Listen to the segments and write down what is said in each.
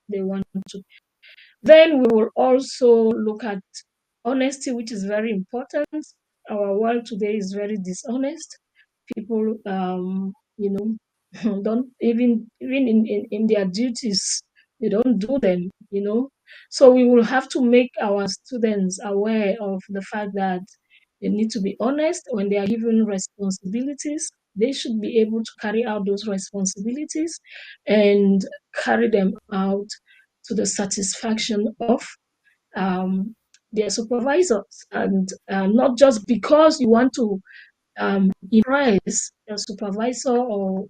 they want to. Then we will also look at honesty, which is very important. Our world today is very dishonest. People, don't even in their duties, they don't do them. So we will have to make our students aware of the fact that they need to be honest when they are given responsibilities. They should be able to carry out those responsibilities and carry them out to the satisfaction of their supervisors, and not just because you want to impress your supervisor or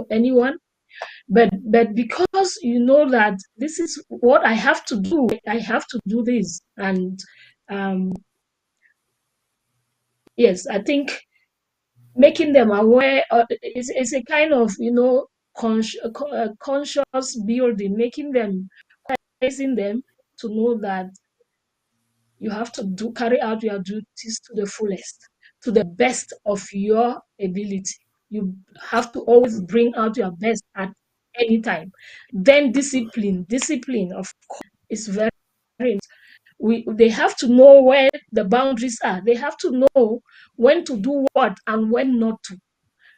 anyone, but because you know that this is what I have to do. I have to do this, and yes, I think making them aware is a kind of conscious building, making them, raising them to know that you have to carry out your duties to the fullest, to the best of your ability. You have to always bring out your best at any time. Then discipline, of course, is very important. They have to know where the boundaries are. They have to know when to do what and when not to,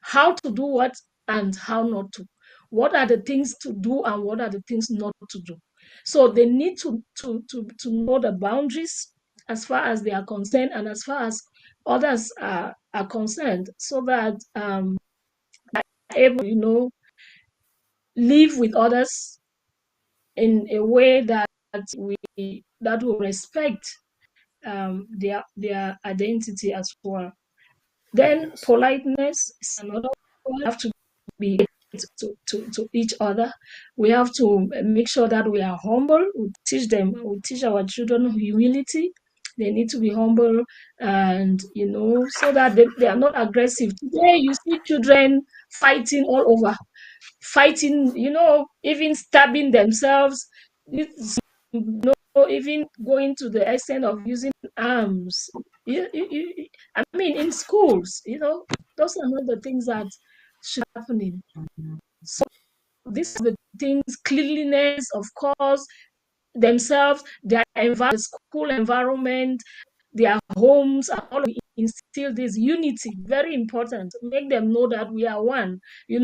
how to do what and how not to. What are the things to do and what are the things not to do? So they need to know the boundaries as far as they are concerned and as far as others are concerned, so that they're able, live with others in a way that will respect their identity as well. Then Yes. politeness is another one. We have to be to each other. We have to make sure that we are humble. We teach our children humility. They need to be humble, and so that they are not aggressive. Today you see children fighting all over, fighting, even stabbing themselves. Even going to the extent of using arms. I mean, in schools, those are not the things that should be happening. So these are the things: cleanliness, of course, themselves, their the school environment, their homes, and all of it. Instill this unity, very important. Make them know that we are one. We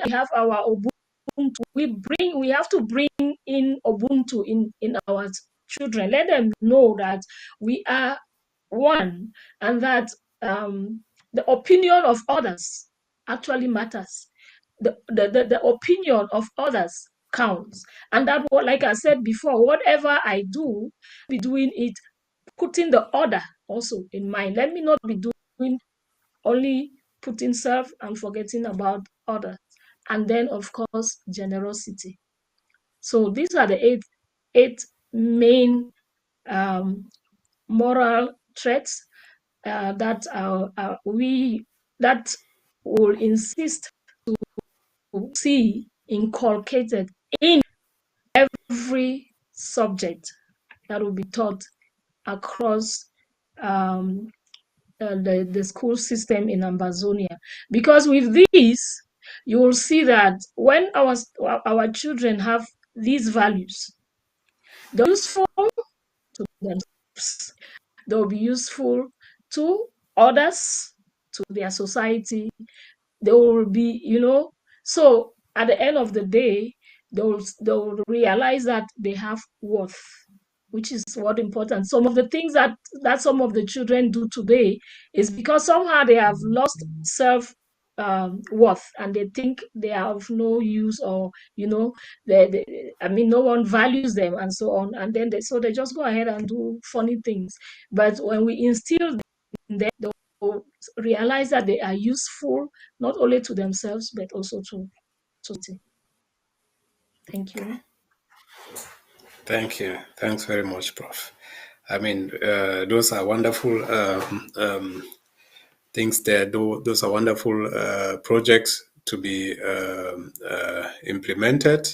have our Ubuntu. We have to bring in Ubuntu in our children. Let them know that we are one, and that the opinion of others actually matters. The opinion of others counts, and that, like I said before, whatever I do, be doing it putting the other also in mind. Let me not be doing only putting self and forgetting about others. And then, of course, generosity. So these are the eight main moral traits that we that will insist to see inculcated in every subject that will be taught across the school system in Ambazonia. Because with these, you will see that when our children have these values, they're useful to themselves, they'll be useful to others, to their society. They will be, so at the end of the day, they'll realize that they have worth, which is what important. Some of the things that some of the children do today is because somehow they have lost self worth, and they think they are of no use, or I mean, no one values them, and so on, and then they just go ahead and do funny things. But when we instill in them, they'll realize that they are useful not only to themselves but also to society. Thank you. Thank you. Thanks very much, Prof. I mean, those are wonderful things there. Those are wonderful projects to be implemented.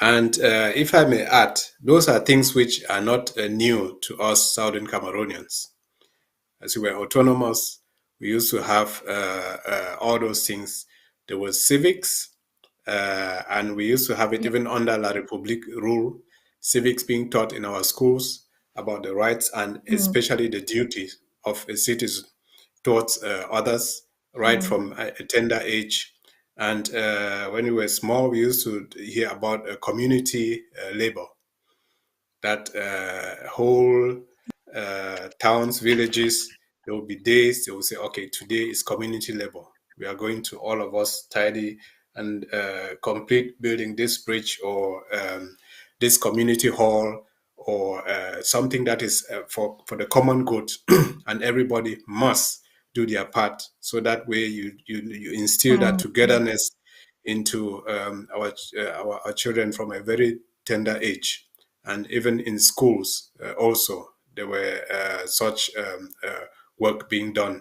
And if I may add, those are things which are not new to us Southern Cameroonians. As we were autonomous, we used to have all those things. There was civics, and we used to have it even under La République rule, civics being taught in our schools about the rights and mm, especially the duties of a citizen towards others right mm, from a tender age. And when we were small, we used to hear about community labor, that whole towns, villages, there will be days they will say, okay, today is community labor. We are going to all of us tidy and complete building this bridge or this community hall or something that is for the common good, and everybody must do their part. So that way you instill that mm, togetherness into our children from a very tender age. And even in schools also there were such work being done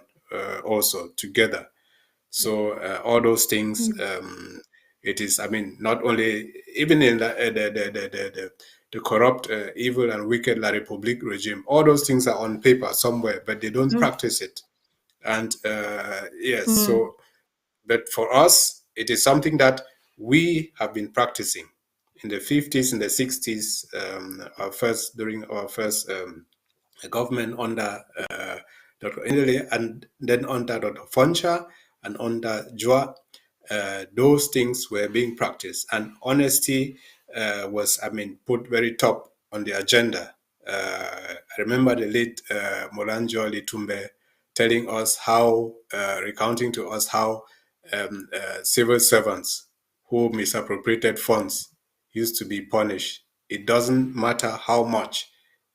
also together. So all those things, mm, it is, I mean, not only even in the corrupt, evil and wicked La République regime, all those things are on paper somewhere, but they don't mm, practice it. And yes, mm, so but for us, it is something that we have been practicing in the 50s, in the 60s, during our first government under Dr. Indele, and then under Dr. Foncha and under Joa. Those things were being practiced, and honesty was, I mean, put very top on the agenda. I remember the late Molanjo Litumbe telling us how, recounting to us how civil servants who misappropriated funds used to be punished. It doesn't matter how much.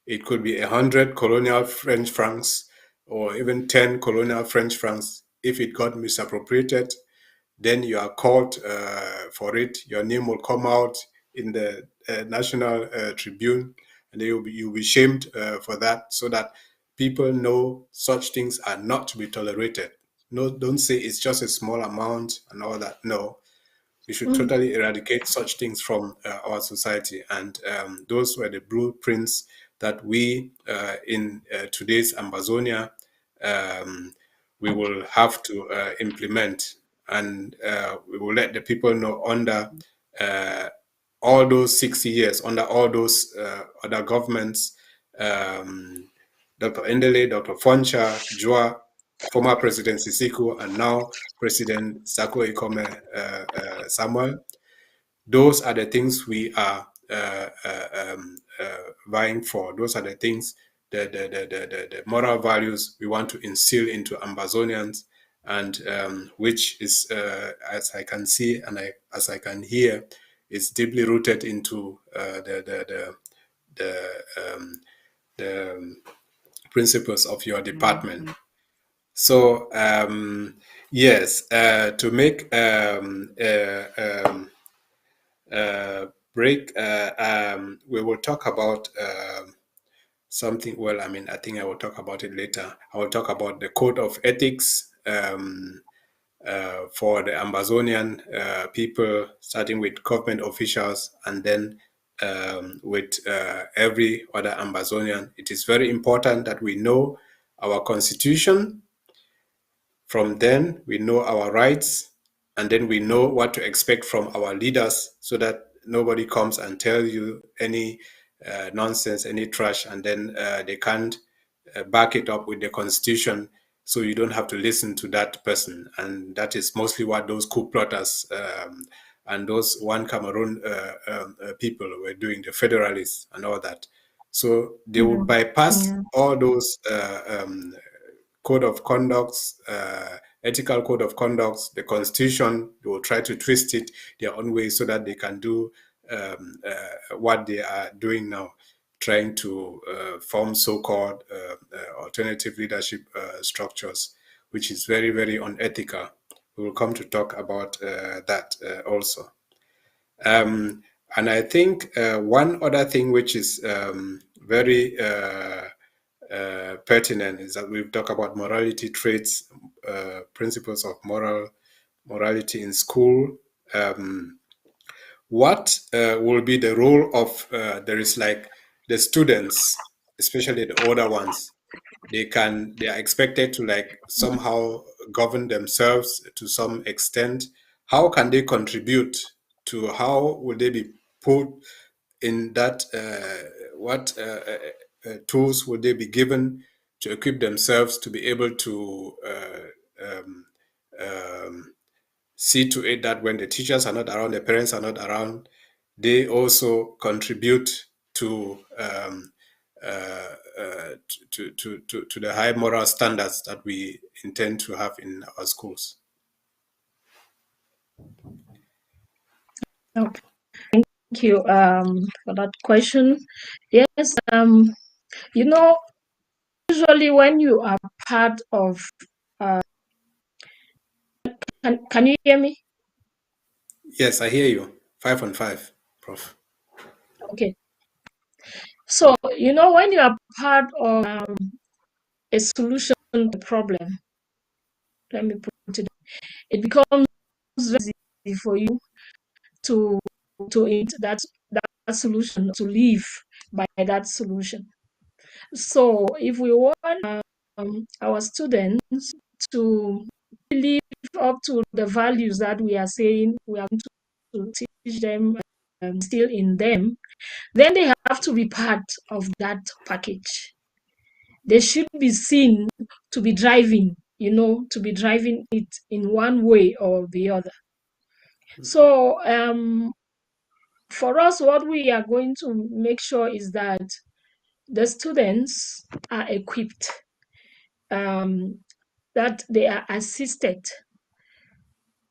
It could be 100 colonial French francs or even 10 colonial French francs. If it got misappropriated, then you are called for it. Your name will come out in the National Tribune, and you'll be shamed for that, so that people know such things are not to be tolerated. No, don't say it's just a small amount and all that. No, we should mm, totally eradicate such things from our society. And those were the blueprints that we, in today's Ambazonia, um, we will have to implement. And we will let the people know under uh, all those 60 years, under all those other governments, um, Dr. Endele, Dr. Foncha, Joa, former President Sisiku, and now President Sako Ikome Samuel. Those are the things we are vying for. Those are the things, the moral values we want to instill into Ambazonians, and which is, as I can see and as I can hear, is deeply rooted into um, the principles of your department. So yes, to make break, we will talk about something. Well, I mean, I think I will talk about it later. I will talk about the code of ethics for the Ambazonian people, starting with government officials and then with every other Ambazonian. It is very important that we know our constitution. From then, we know our rights, and then we know what to expect from our leaders, so that nobody comes and tell you any nonsense, any trash, and then they can't back it up with the constitution. So you don't have to listen to that person, and that is mostly what those coup plotters and those one Cameroon people were doing, the federalists and all that. So they would mm, bypass yeah. all those code of conducts, ethical code of conducts, the constitution. They will try to twist it their own way so that they can do what they are doing now, trying to form so-called alternative leadership structures, which is very, very unethical. We will come to talk about that also. And I think one other thing which is very pertinent is that we've talked about morality traits, principles of morality in school. What will be the role of there is like the students, especially the older ones? They are expected to like somehow govern themselves to some extent. How can they contribute to how will they be put in that, what tools will they be given to equip themselves to be able to see to it that when the teachers are not around, the parents are not around, they also contribute to to the high moral standards that we intend to have in our schools. Okay. Thank you for that question. Yes, you know, usually when you are part of, can you hear me? Yes, I hear you. 5 on 5, Prof. Okay. So, when you are part of a solution to the problem, let me put it, it becomes very easy for you to that solution, to live by that solution. So if we want our students to live up to the values that we are saying we are going to teach them, still in them, then they have to be part of that package. They should be seen to be driving, to be driving it in one way or the other. So for us, what we are going to make sure is that the students are equipped, that they are assisted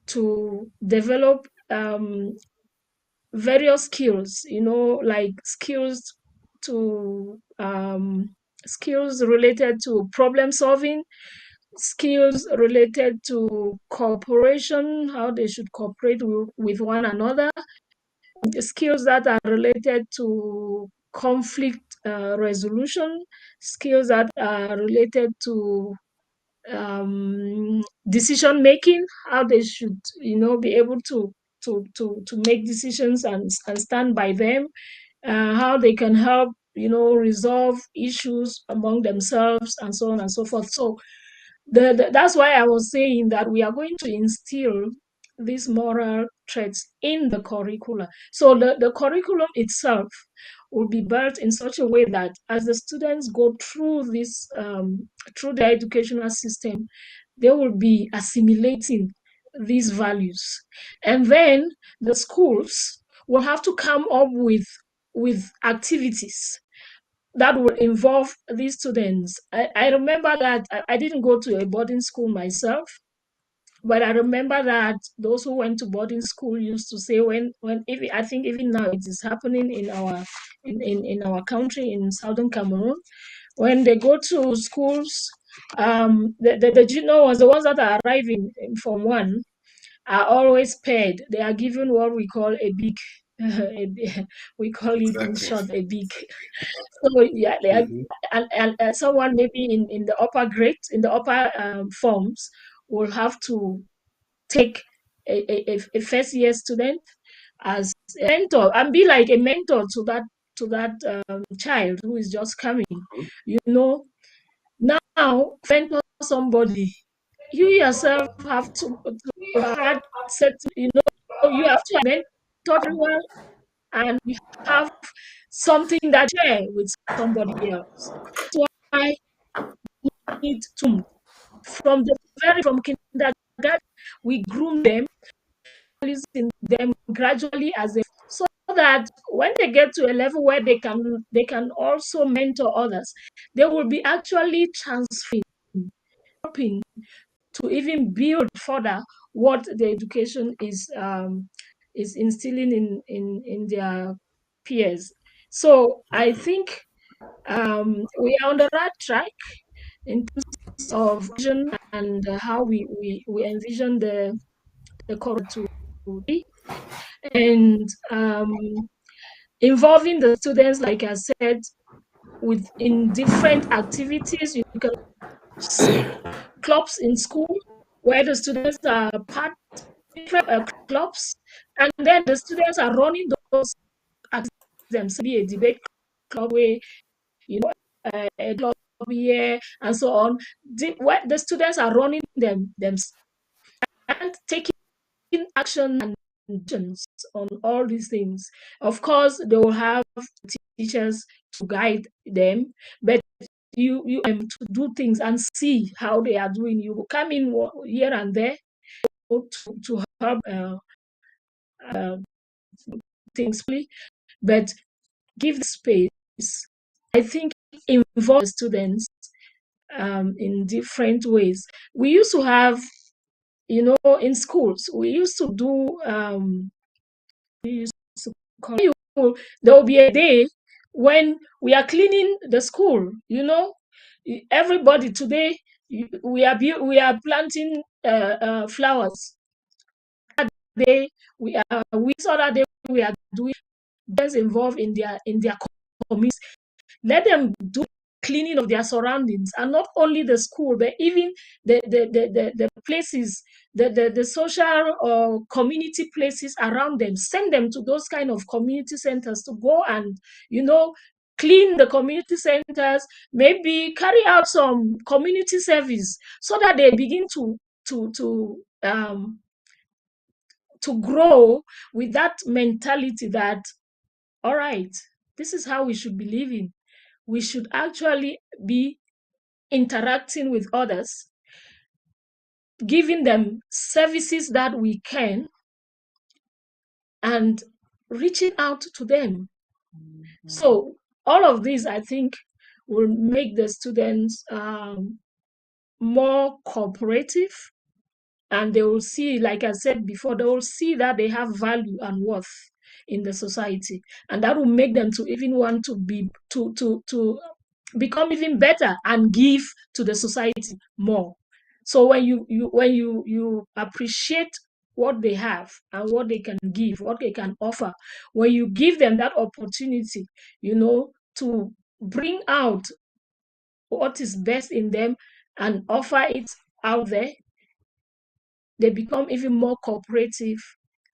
to develop various skills, like to skills related to problem solving, skills related to cooperation, how they should cooperate with one another, skills that are related to conflict resolution, skills that are related to decision making, how they should, be able to make decisions and stand by them, how they can help, resolve issues among themselves, and so on and so forth. So that's why I was saying that we are going to instill these moral traits in the curricula. So the curriculum itself will be built in such a way that as the students go through this, through the educational system, they will be assimilating these values. And then the schools will have to come up with activities that will involve these students. I remember that I didn't go to a boarding school myself, but I remember that those who went to boarding school used to say, when if I think even now it is happening in our country, in southern Cameroon, when they go to schools, the junior ones, the ones that are arriving in Form 1, are always paired. They are given what we call a big, we call it in Exactly. short a big. So yeah, Mhm. and someone maybe in the upper grades, in the upper forms, will have to take a first year student as a mentor and be like a mentor to that child who is just coming. You know, now mentor somebody, you yourself have to have had set. You have to mentor very well, and you have something that you share with somebody else. So I need to, from kindergarten, we groom them, in them gradually as a, so that when they get to a level where they can also mentor others, they will be actually transferring, helping to even build further what the education is instilling in their peers. So I think we are on the right track in terms of vision and how we envision the core to be, and involving the students, like I said, in different activities. You can clubs in school where the students are part different clubs, and then the students are running those activities themselves. Be a debate club where, a club here and so on. Where the students are running themselves and taking action and on all these things. Of course, they will have teachers to guide them, but you to do things and see how they are doing. You will come in here and there to help uh, things, but give the space. I think involve students in different ways. We used to have, in schools, we used to do, we used to call you, there will be a day when we are cleaning the school, everybody today, we are planting flowers. That day we saw that day we are doing those involved in their community. Let them do cleaning of their surroundings, and not only the school, but even the places, the social or community places around them. Send them to those kind of community centers to go and clean the community centers, maybe carry out some community service, so that they begin to grow with that mentality that, all right, this is how we should be living. We should actually be interacting with others, giving them services that we can, and reaching out to them. So all of these, I think, will make the students more cooperative, and they will see, like I said before, they will see that they have value and worth in the society, and that will make them to even want to become even better and give to the society more. So when you appreciate what they have and what they can give, what they can offer, when you give them that opportunity, to bring out what is best in them and offer it out there, they become even more cooperative,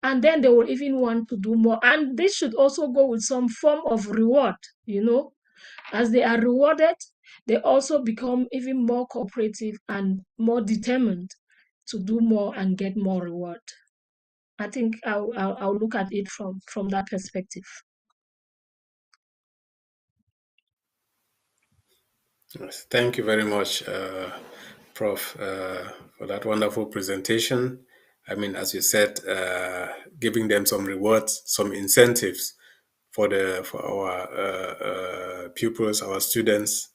and then they will even want to do more. And this should also go with some form of reward. As they are rewarded, they also become even more cooperative and more determined to do more and get more reward. I think I'll look at it from that perspective. Yes, thank you very much, Prof, for that wonderful presentation. I mean, as you said, giving them some rewards, some incentives for our pupils, our students,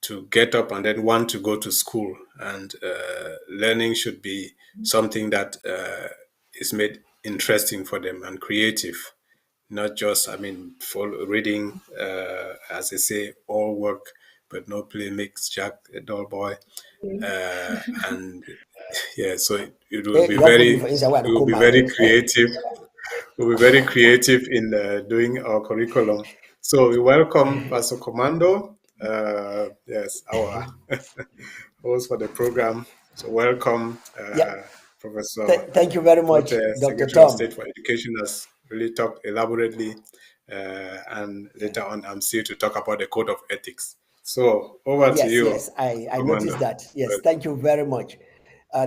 to get up and then want to go to school. And learning should be something that is made interesting for them and creative, not just, I mean, for reading, as they say, all work but no play makes Jack a dull boy. And yeah, so it will be You don't put me very, for inside where we I will come be back. very creative. We'll be very creative in doing our curriculum. So we welcome Pastor Commando. Yes, our host for the program. So welcome, Yeah. Professor Thank you very much, Prote, Dr. Secretary of Tom. State for Education, has really talked elaborately. And later on, I'm still to talk about the Code of Ethics. So over to Yes, you, yes, I Commando. noticed that. Yes, thank you very much.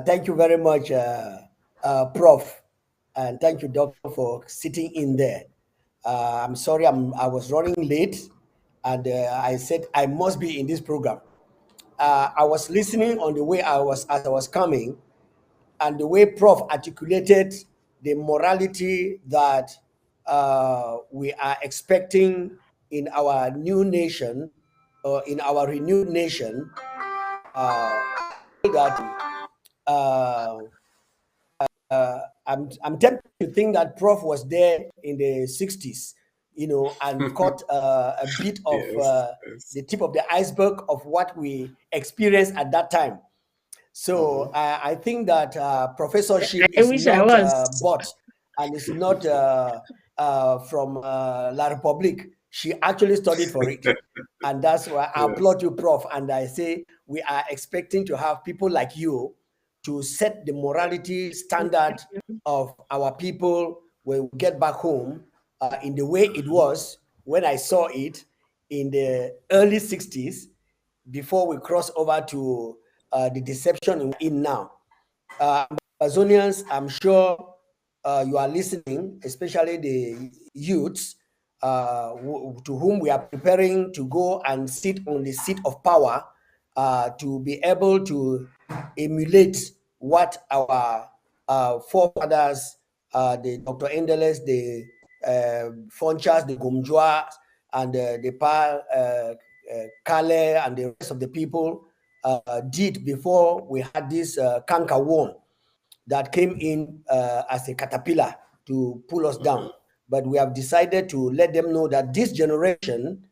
Thank you very much, Prof. And thank you, Doctor, for sitting in there. I'm sorry I was running late, and I said I must be in this program. I was listening on the way as I was coming, and the way Prof articulated the morality that we are expecting in our new nation, or in our renewed nation, that uh, I'm tempted to think that Prof was there in the 60s, and caught a bit of Yes, yes. the tip of the iceberg of what we experienced at that time. So I think that professorship I is wish I not was. bought, and it's not from La Republique. She actually studied for it. And that's why I Yes. applaud you, Prof. And I say we are expecting to have people like you to set the morality standard of our people when we get back home, in the way it was when I saw it in the early 60s, before we cross over to the deception we're in now. Amazonians, I'm sure you are listening, especially the youths, to whom we are preparing to go and sit on the seat of power, to be able to emulate what our forefathers, the Dr. Endeles, the Fonchas, the Gomjuas, and the Kale, and the rest of the people did before we had this canker worm that came in as a caterpillar to pull us down. But we have decided to let them know that this generation,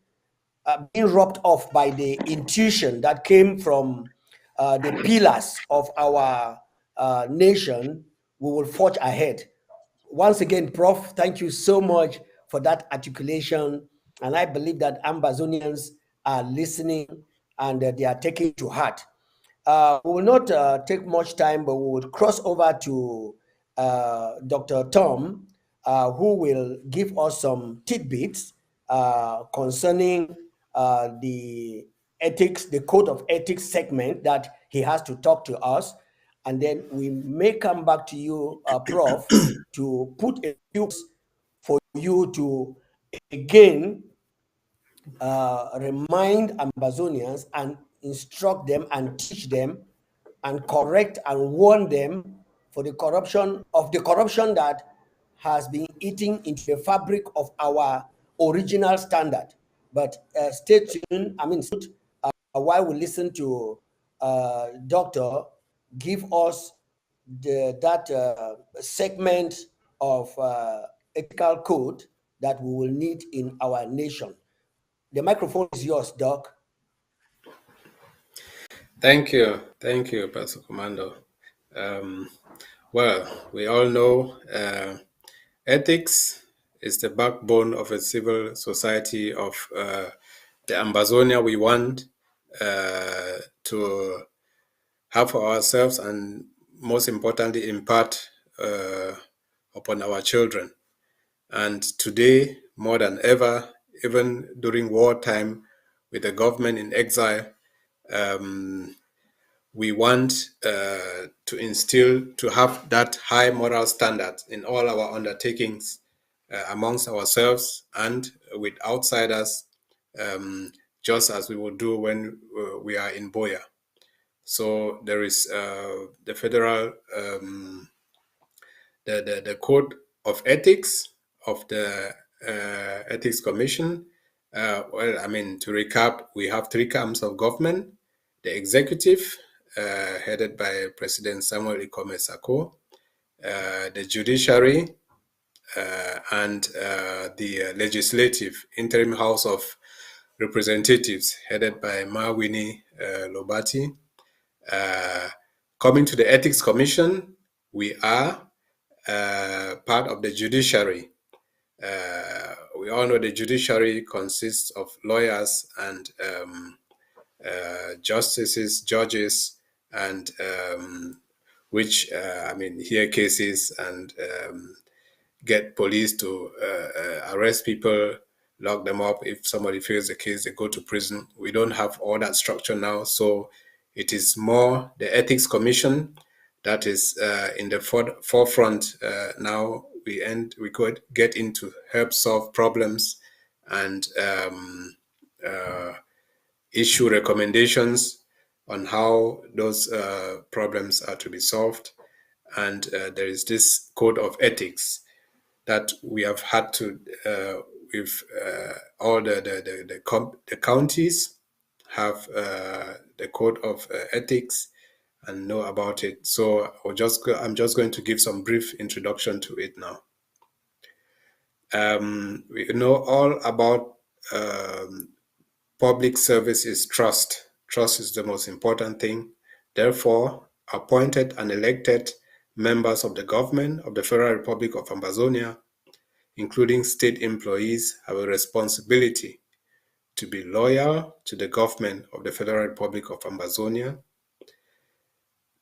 being robbed off by the intuition that came from the pillars of our nation, we will forge ahead. Once again, Prof, thank you so much for that articulation. And I believe that Ambazonians are listening and they are taking to heart. We will not take much time, but we will cross over to Dr. Tom, who will give us some tidbits concerning the ethics, the code of ethics segment that he has to talk to us. And then we may come back to you, Prof, to put a few words for you to again remind Ambazonians and instruct them and teach them and correct and warn them for the corruption that has been eating into the fabric of our original standard. But stay tuned. While we listen to Doctor give us that segment of ethical code that we will need in our nation. The microphone is yours, Doc. Thank you, Pastor Commando. Well, we all know ethics is the backbone of a civil society of the Ambazonia we want to have for ourselves, and most importantly, impart upon our children. And today, more than ever, even during wartime with the government in exile, we want to instill, to have that high moral standard in all our undertakings amongst ourselves and with outsiders, just as we would do when we are in Boya. So there is the federal, the code of ethics of the Ethics Commission. To recap, we have three arms of government: the executive, headed by President Samuel Ikome Sako, the judiciary, and the legislative, interim House of Representatives, headed by Mawini Lobati. Coming to the Ethics Commission, we are part of the judiciary. We all know the judiciary consists of lawyers and justices, judges, and which hear cases and get police to arrest people, lock them up. If somebody fails the case, they go to prison. We don't have all that structure now, so it is more the Ethics Commission that is in the forefront now. We could get into help solve problems and issue recommendations on how those problems are to be solved. And there is this code of ethics that we have had to, with all the counties have the code of ethics and know about it. So I'm just going to give some brief introduction to it now. We know all about public service is trust. Trust is the most important thing. Therefore, appointed and elected members of the government of the Federal Republic of Ambazonia, including state employees, have a responsibility to be loyal to the government of the Federal Republic of Ambazonia,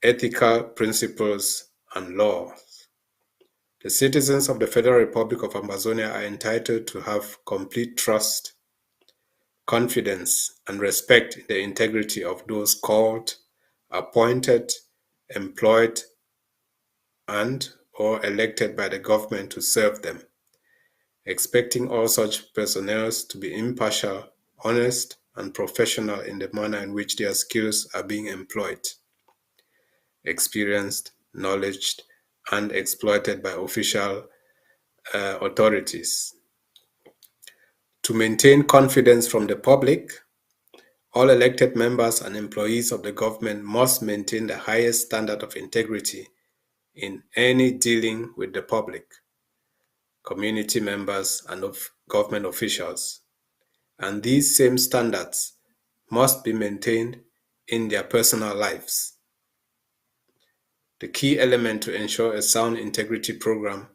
ethical principles and laws. The citizens of the Federal Republic of Ambazonia are entitled to have complete trust, confidence, and respect in the integrity of those called, appointed, employed, and or elected by the government to serve them, expecting all such personnel to be impartial, honest, and professional in the manner in which their skills are being employed, experienced, knowledge, and exploited by official authorities. To maintain confidence from the public, all elected members and employees of the government must maintain the highest standard of integrity in any dealing with the public, community members, and of government officials. And these same standards must be maintained in their personal lives. The key element to ensure a sound integrity program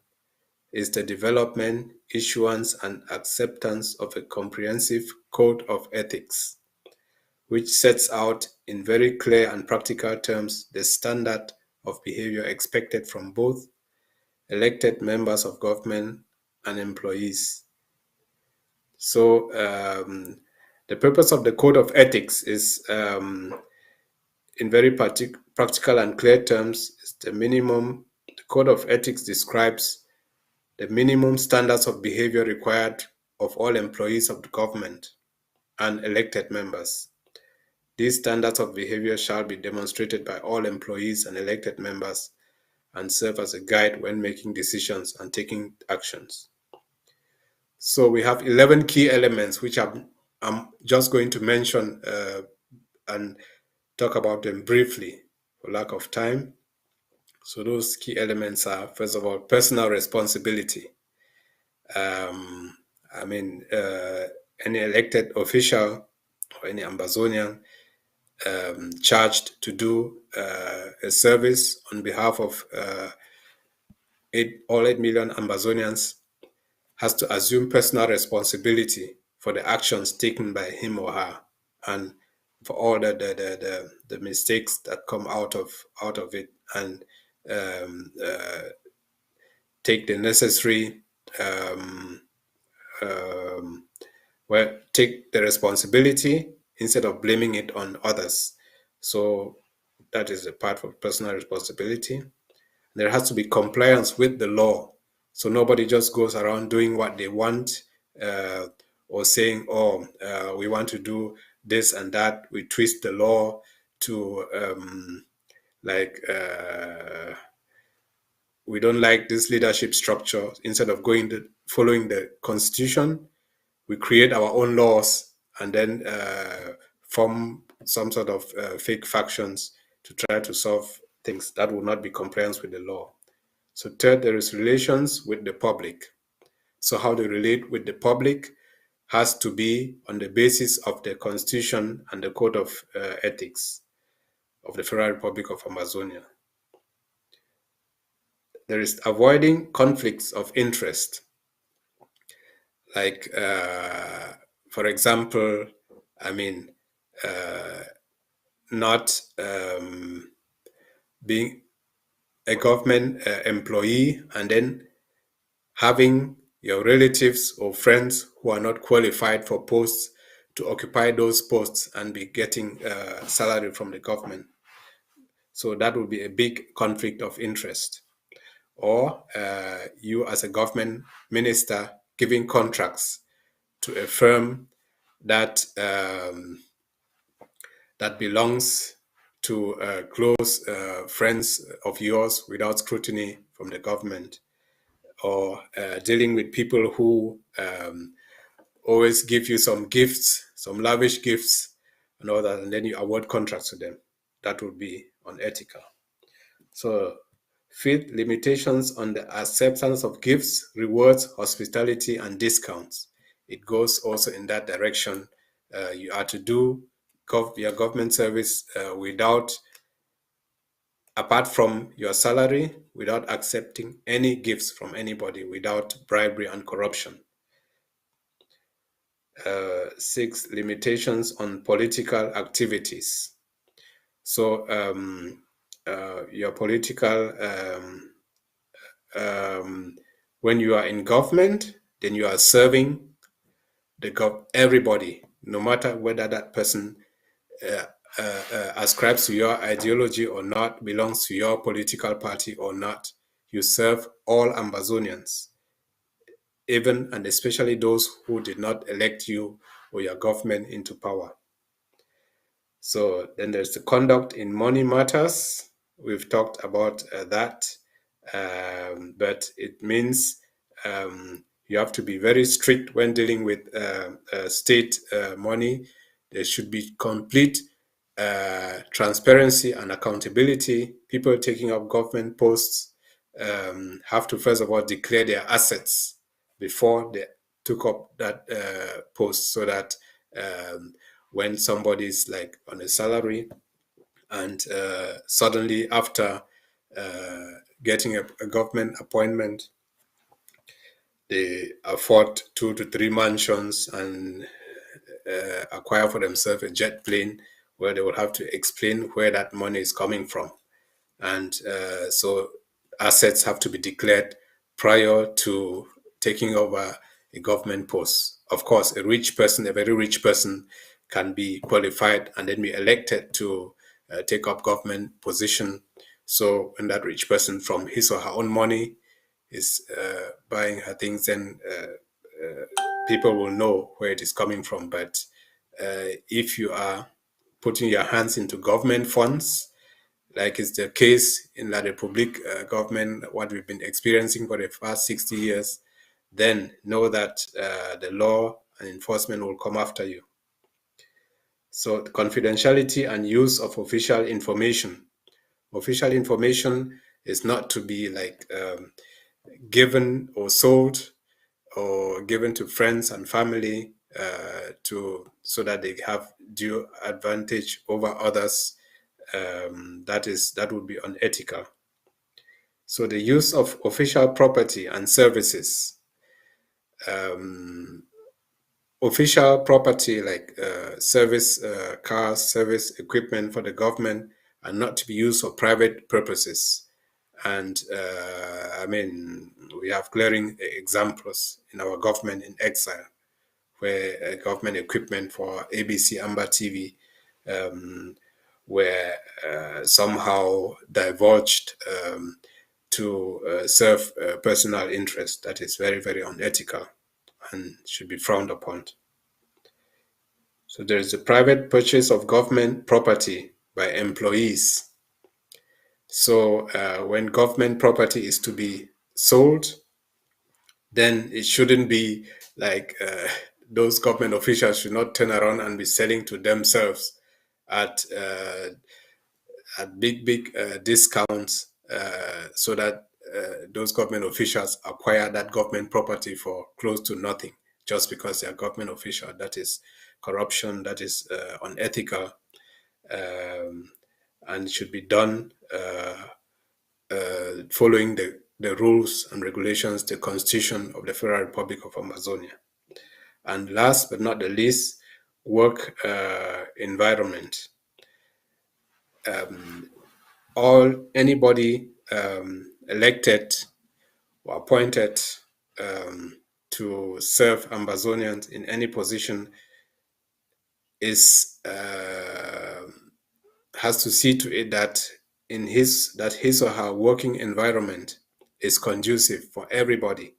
is the development, issuance, and acceptance of a comprehensive code of ethics, which sets out in very clear and practical terms the standard of behavior expected from both elected members of government and employees. So the purpose of the code of ethics is, in very practical and clear terms, is the code of ethics describes the minimum standards of behavior required of all employees of the government and elected members. These standards of behavior shall be demonstrated by all employees and elected members and serve as a guide when making decisions and taking actions. So we have 11 key elements, which I'm just going to mention and talk about them briefly for lack of time. So those key elements are, first of all, personal responsibility. Any elected official or any Ambazonian charged to do a service on behalf of all 8 million Ambazonians has to assume personal responsibility for the actions taken by him or her and for all the mistakes that come out of it, and take the necessary take the responsibility instead of blaming it on others. So that is a part of personal responsibility. There has to be compliance with the law. So nobody just goes around doing what they want or saying, we want to do this and that. We twist the law to we don't like this leadership structure. Instead of following the constitution, we create our own laws and then form some sort of fake factions to try to solve things that will not be compliance with the law. So third, there is relations with the public. So how they relate with the public has to be on the basis of the Constitution and the Code of Ethics of the Federal Republic of Amazonia. There is avoiding conflicts of interest. Like, for example, not being a government employee and then having your relatives or friends who are not qualified for posts to occupy those posts and be getting salary from the government. So that would be a big conflict of interest. Or you as a government minister giving contracts to a firm that that belongs to close friends of yours without scrutiny from the government, or dealing with people who always give you some gifts, some lavish gifts and all that, and then you award contracts to them. That would be unethical. So fifth, limitations on the acceptance of gifts, rewards, hospitality, and discounts. It goes also in that direction. You are to do your government service apart from your salary, without accepting any gifts from anybody, without bribery and corruption. Six, limitations on political activities. So your political, when you are in government, then you are serving everybody, no matter whether that person ascribes to your ideology or not, belongs to your political party or not. you serve all Ambazonians, even and especially those who did not elect you or your government into power. So then there's the conduct in money matters. We've talked about that, but it means you have to be very strict when dealing with state money. There should be complete transparency and accountability. People taking up government posts have to first of all declare their assets before they took up that post, so that when somebody's like on a salary and suddenly after getting a government appointment, they afford 2 to 3 mansions and acquire for themselves a jet plane, where they will have to explain where that money is coming from. And so assets have to be declared prior to taking over a government post. Of course, a rich person, a very rich person, can be qualified and then be elected to take up government position. So when that rich person from his or her own money is buying her things, then people will know where it is coming from. But if you are putting your hands into government funds, like is the case in La Republique government, what we've been experiencing for the past 60 years, then know that the law and enforcement will come after you. So the confidentiality and use of official information. Official information is not to be like given or sold or given to friends and family so that they have due advantage over others. That would be unethical. So the use of official property and services. Official property like service cars, service equipment for the government are not to be used for private purposes. And I mean, we have glaring examples in our government in exile, where government equipment for ABC Amber TV were somehow divulged to serve personal interest. That is very, very unethical and should be frowned upon. So there is the private purchase of government property by employees. So when government property is to be sold, then it shouldn't be like those government officials should not turn around and be selling to themselves at big discounts, so that those government officials acquire that government property for close to nothing just because they are government official. That is corruption. That is unethical, and should be done following the rules and regulations, the Constitution of the Federal Republic of Ambazonia. And last but not the least, work environment. Anybody elected or appointed to serve Ambazonians in any position has to see to it that his or her working environment is conducive for everybody.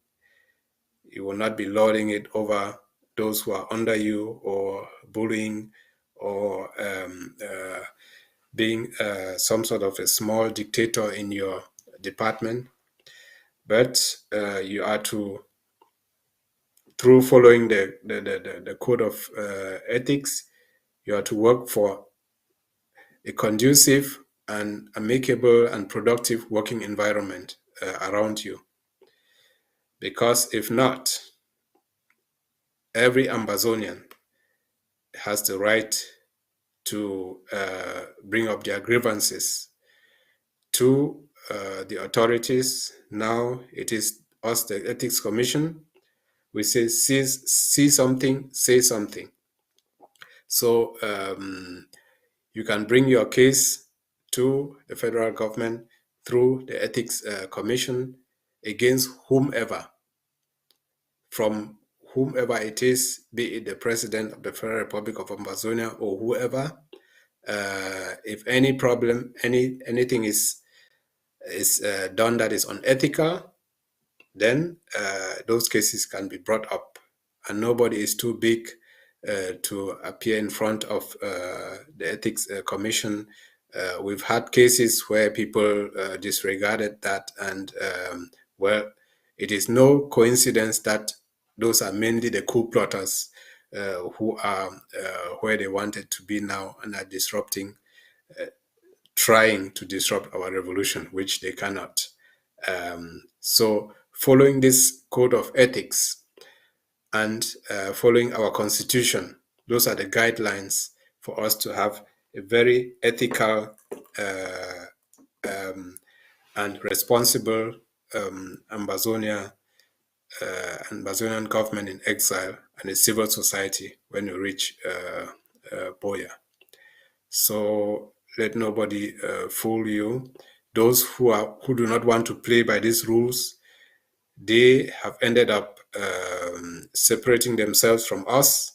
You will not be lording it over those who are under you, or bullying, or being some sort of a small dictator in your department. But you are to, through following the code of ethics, you are to work for a conducive and amicable and productive working environment around you. Because if not, every Ambazonian has the right to bring up their grievances to the authorities. Now it is us, the Ethics Commission. We say, see something, say something. So you can bring your case to the federal government through the Ethics Commission against whomever, from whomever it is, be it the President of the Federal Republic of Ambazonia or whoever. If any problem, anything is is done that is unethical, then those cases can be brought up, and nobody is too big to appear in front of the Ethics Commission. We've had cases where people disregarded that, and well, it is no coincidence that those are mainly the coup plotters who are where they wanted to be now and are disrupting, trying to disrupt our revolution, which they cannot. So following this code of ethics and following our constitution, those are the guidelines for us to have a very ethical and responsible Ambazonian government in exile and a civil society when we reach Boya. So let nobody fool you. Those who do not want to play by these rules, they have ended up separating themselves from us.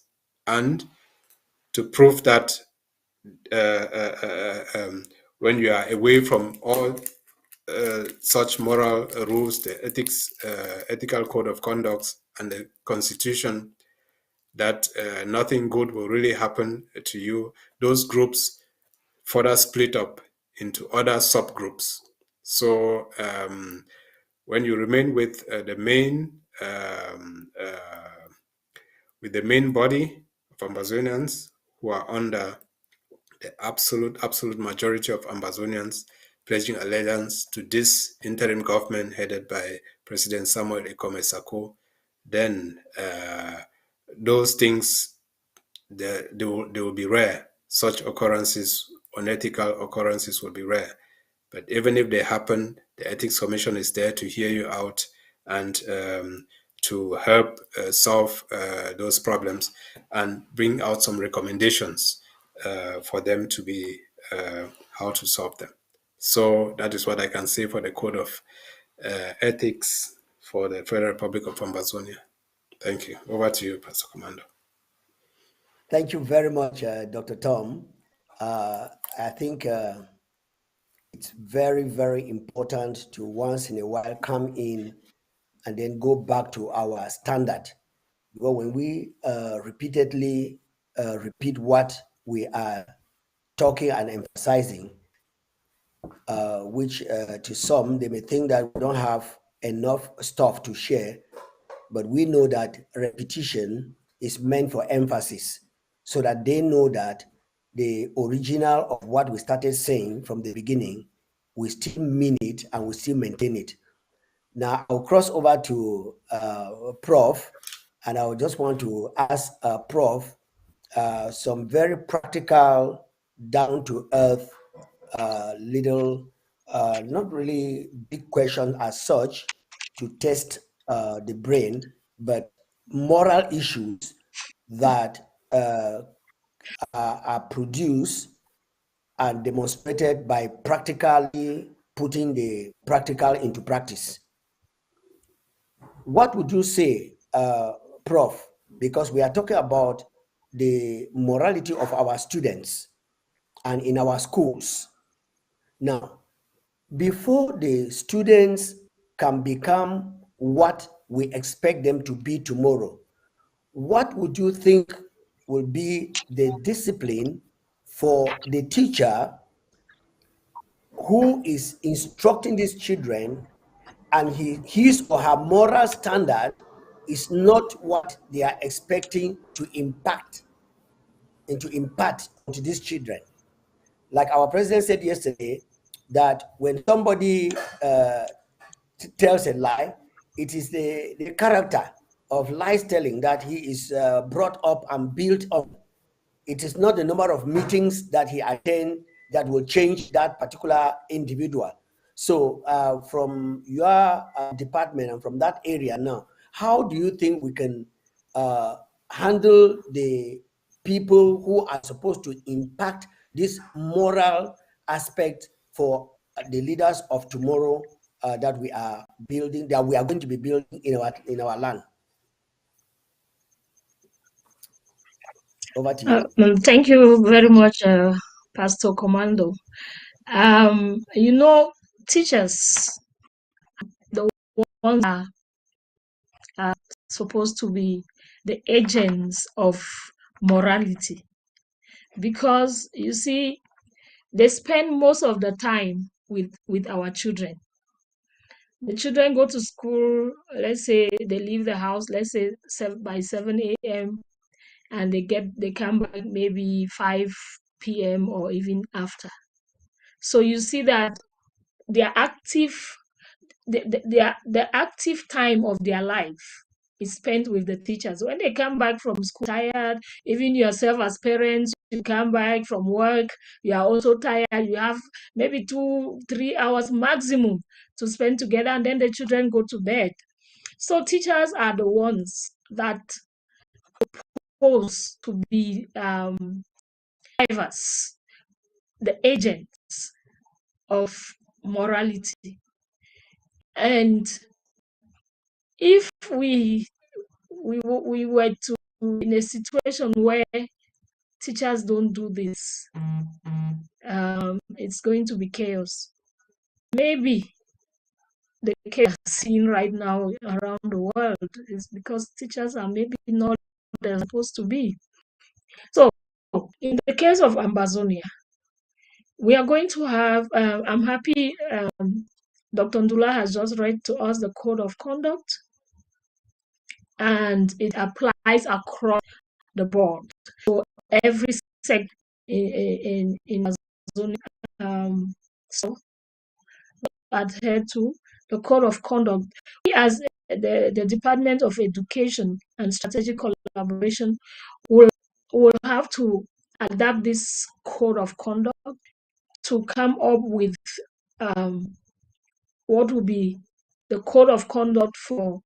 And to prove that when you are away from all such moral rules, the ethical code of conduct, and the constitution, that nothing good will really happen to you, those groups further split up into other subgroups. So when you remain with the main body of Ambazonians who are under the absolute majority of Ambazonians pledging allegiance to this interim government headed by President Samuel Ekome Sako, then those things, they will be rare. Such occurrences, unethical occurrences, will be rare. But even if they happen, the Ethics Commission is there to hear you out and to help solve those problems and bring out some recommendations for them to be how to solve them. So that is what I can say for the Code of Ethics for the Federal Republic of Ambazonia. Thank you. Over to you, Pastor Commando. Thank you very much, Dr. Tom. I think it's very, very important to once in a while come in and then go back to our standard. Because when we repeatedly repeat what we are talking and emphasizing, which to some, they may think that we don't have enough stuff to share, but we know that repetition is meant for emphasis so that they know that the original of what we started saying from the beginning, we still mean it and we still maintain it. Now I'll cross over to Prof, and I just want to ask Prof some very practical, down to earth, little, not really big questions as such to test the brain, but moral issues that are produced and demonstrated by practically putting the practical into practice. What would you say, Prof? Because we are talking about the morality of our students and in our schools. Now, before the students can become what we expect them to be tomorrow, what would you think will be the discipline for the teacher who is instructing these children, and his or her moral standard is not what they are expecting to impart onto these children? Like our president said yesterday, that when somebody tells a lie, it is the character of lies telling that he is brought up and built on. It is not the number of meetings that he attends that will change that particular individual. So from your department and from that area now, how do you think we can handle the people who are supposed to impact this moral aspect for the leaders of tomorrow that we are building, that we are going to be building in our land? Over to you. Thank you very much, Pastor Commando. You know, teachers, the ones that are supposed to be the agents of morality, because you see, they spend most of the time with our children. The children go to school, let's say they leave the house, let's say by 7 a.m. and they come back maybe 5 p.m. or even after. So you see that their active the active time of their life is spent with the teachers. When they come back from school tired, even yourself as parents, you come back from work, you are also tired. You have maybe 2-3 hours maximum to spend together, and then the children go to bed. So teachers are the ones that are supposed to be drivers, the agents of morality. And if we were to in a situation where teachers don't do this, it's going to be chaos. Maybe the chaos seen right now around the world is because teachers are maybe not what they're supposed to be. So in the case of Ambazonia, we are going to have, I'm happy Dr. Ndula has just read to us the code of conduct, and it applies across the board. So every sector in Amazonia so adhere to the code of conduct. We as the Department of Education and Strategic Collaboration will have to adapt this code of conduct to come up with what will be the code of conduct for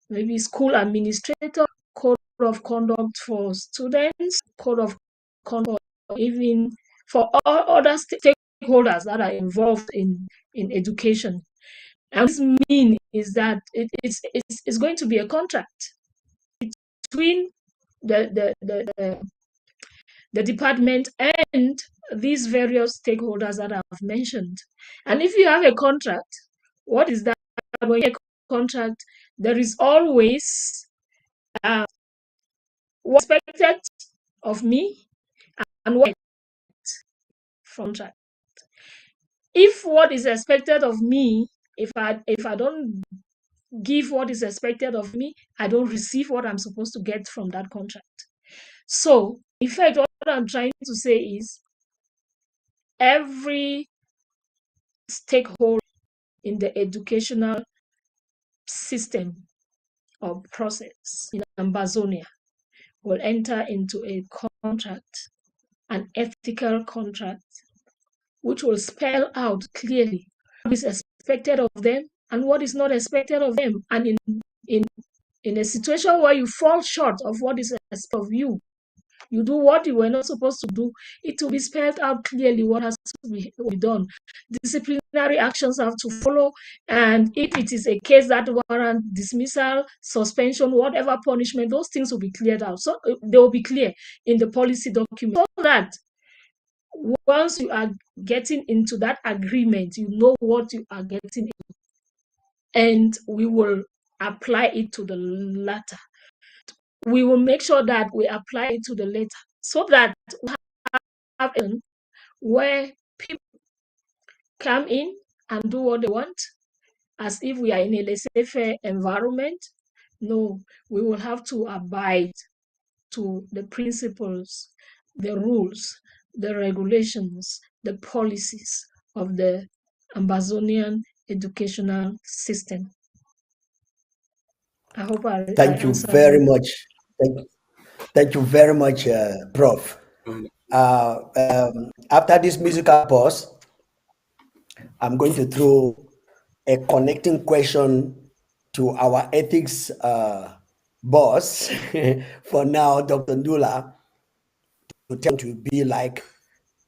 maybe school administrator, code of conduct for students, code of conduct even for all other stakeholders that are involved in education. And what this means is that it's going to be a contract between the department and these various stakeholders that I've mentioned. And if you have a contract, what is that? When you have a contract, there is always what's expected of me and what from contract. If what is expected of me, if I don't give what is expected of me, I don't receive what I'm supposed to get from that contract. So, in fact, what I'm trying to say is every stakeholder in the educational system or process in Ambazonia will enter into a contract, an ethical contract, which will spell out clearly what is expected of them and what is not expected of them. And in a situation where you fall short of what is expected of you, you do what you were not supposed to do, it will be spelled out clearly what has to be done. Disciplinary actions have to follow, and if it is a case that warrants dismissal, suspension, whatever punishment, those things will be cleared out. So they will be clear in the policy document, so that once you are getting into that agreement, you know what you are getting into, and we will apply it to the latter. We will make sure that we apply it to the letter, so that we have where people come in and do what they want as if we are in a laissez-faire environment. No, we will have to abide to the principles, the rules, the regulations, the policies of the Ambazonian educational system. I hope I Thank you answered very you. much. Thank you very much, Prof. After this musical pause, I'm going to throw a connecting question to our ethics boss for now, Dr. Ndula, to tend to be like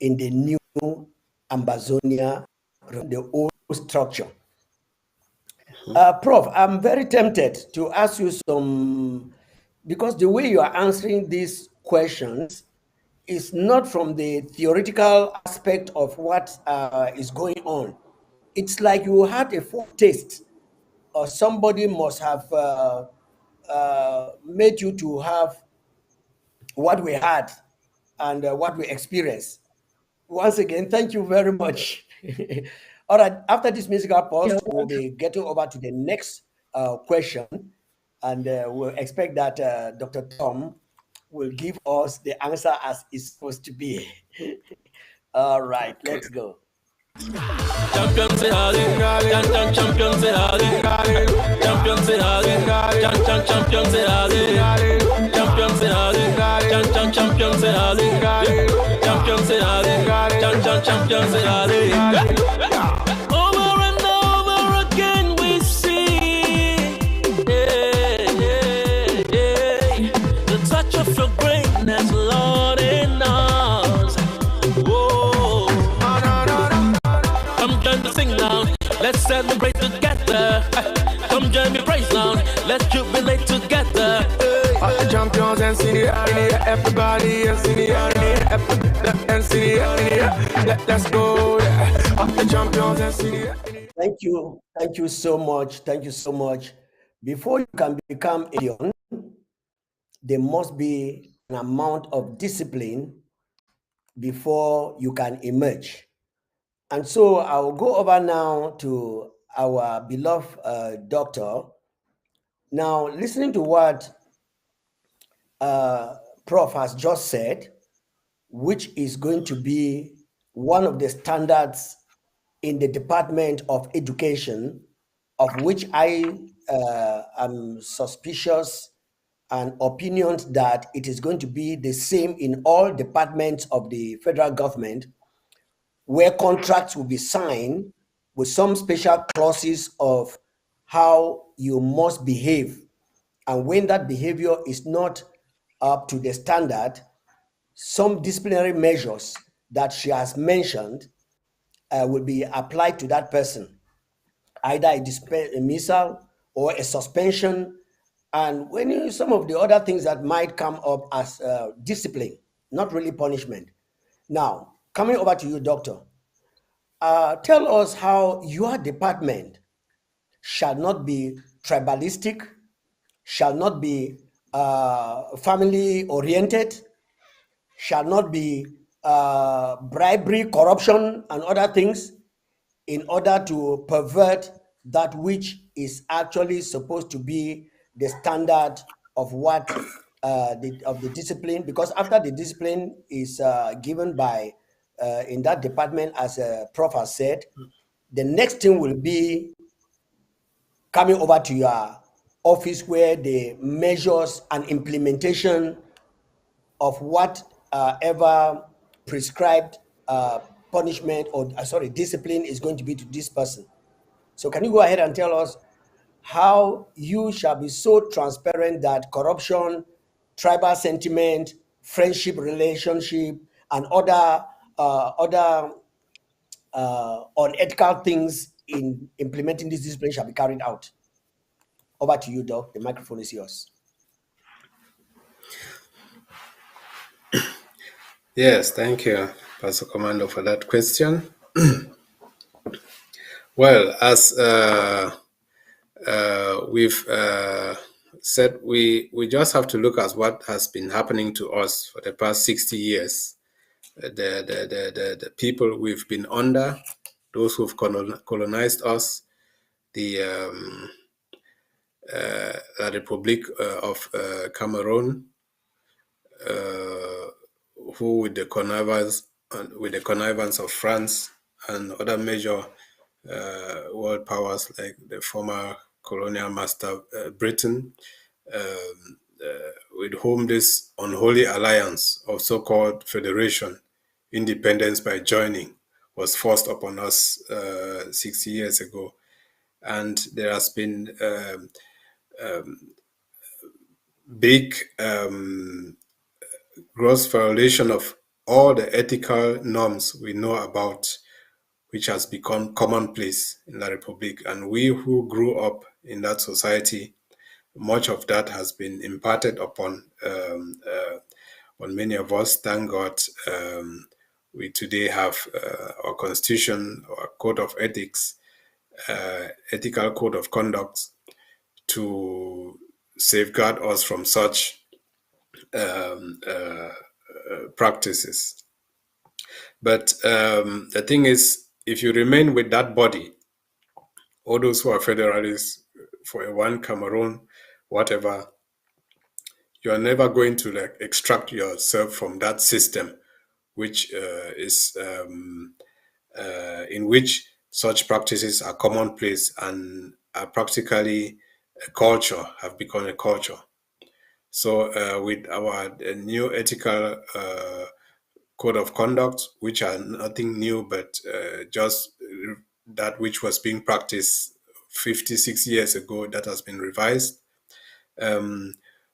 in the new Ambazonia, the old structure. Prof, I'm very tempted to ask you some, because the way you are answering these questions is not from the theoretical aspect of what is going on. It's like you had a foretaste, or somebody must have made you to have what we had and what we experienced. Once again, thank you very much. All right, after this musical pause, You're we'll be getting over to the next question, and we'll expect that Dr. Tom will give us the answer as it's supposed to be. All right, Okay. let's go. Champion say hali, champion say hali, champion say hali, champion say hali, champion say hali, champion say hali, champion say hali, champion say hali. Over and over again we see, the touch of your greatness, Lord, in us. Whoa. Come join the sing now, let's celebrate together. Come join me praise now, let's jubilate together. All the champions and senior, everybody and senior, and senior, let's go. All the champions and senior. Thank you so much. Thank you so much. Before you can become a champion, there must be an amount of discipline before you can emerge. And so I'll go over now to our beloved doctor. Now, listening to what Prof has just said, which is going to be one of the standards in the Department of Education, of which I am suspicious and opinioned that it is going to be the same in all departments of the federal government, where contracts will be signed with some special clauses of how you must behave. And when that behavior is not up to the standard, some disciplinary measures that she has mentioned will be applied to that person, either a dismissal or a suspension, and some of the other things that might come up as discipline, not really punishment. Now, coming over to you, doctor, tell us how your department shall not be tribalistic, shall not be family oriented, shall not be bribery, corruption, and other things in order to pervert that which is actually supposed to be the standard of what of the discipline. Because after the discipline is given by in that department, as Prof has said, the next thing will be coming over to your office, where the measures and implementation of whatever prescribed punishment or discipline is going to be to this person. So can you go ahead and tell us how you shall be so transparent that corruption, tribal sentiment, friendship relationship, and other unethical things in implementing this discipline shall be carried out? Over to you, Doc. The microphone is yours. Yes, thank you, Pastor Commando, for that question. Well, as we've said, we just have to look at what has been happening to us for the past 60 years. The people we've been under, those who've colonized us, the Republic of Cameroon, who with the connivance of France and other major world powers like the former colonial master Britain, with whom this unholy alliance of so-called federation, independence by joining, was forced upon us 60 years ago. And there has been big gross violation of all the ethical norms we know about, which has become commonplace in the Republic. And we who grew up in that society, much of that has been imparted upon But many of us, thank God, we today have our constitution, our code of ethics, ethical code of conduct to safeguard us from such practices. But the thing is, if you remain with that body, all those who are federalists, for a one Cameroon, whatever, you are never going to like extract yourself from that system, which is in which such practices are commonplace and are practically a culture, have become a culture. So with our new ethical code of conduct, which are nothing new, but just that which was being practiced 56 years ago, that has been revised.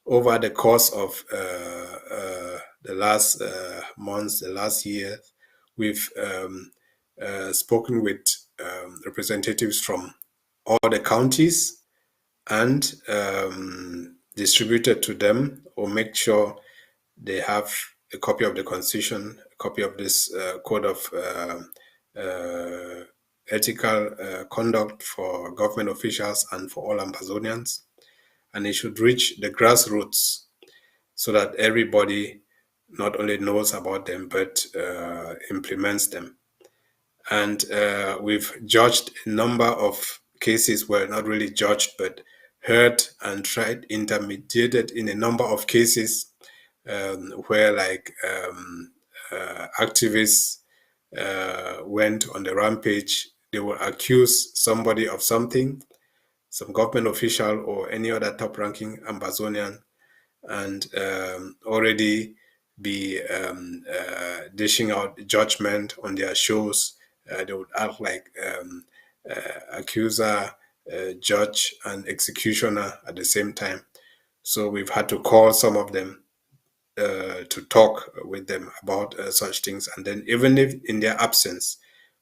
Over the course of the last months, the last year, we've spoken with representatives from all the counties and distributed to them or make sure they have a copy of the constitution, a copy of this code of ethical conduct for government officials and for all Ambazonians. And it should reach the grassroots so that everybody not only knows about them, but implements them. And we've judged a number of cases, well, not really judged, but heard and tried, intermediated in a number of cases where like activists went on the rampage. They will accuse somebody of something, some government official or any other top-ranking Ambazonian, and already be dishing out judgment on their shows. They would act like accuser, judge, and executioner at the same time. So we've had to call some of them to talk with them about such things. And then even if in their absence,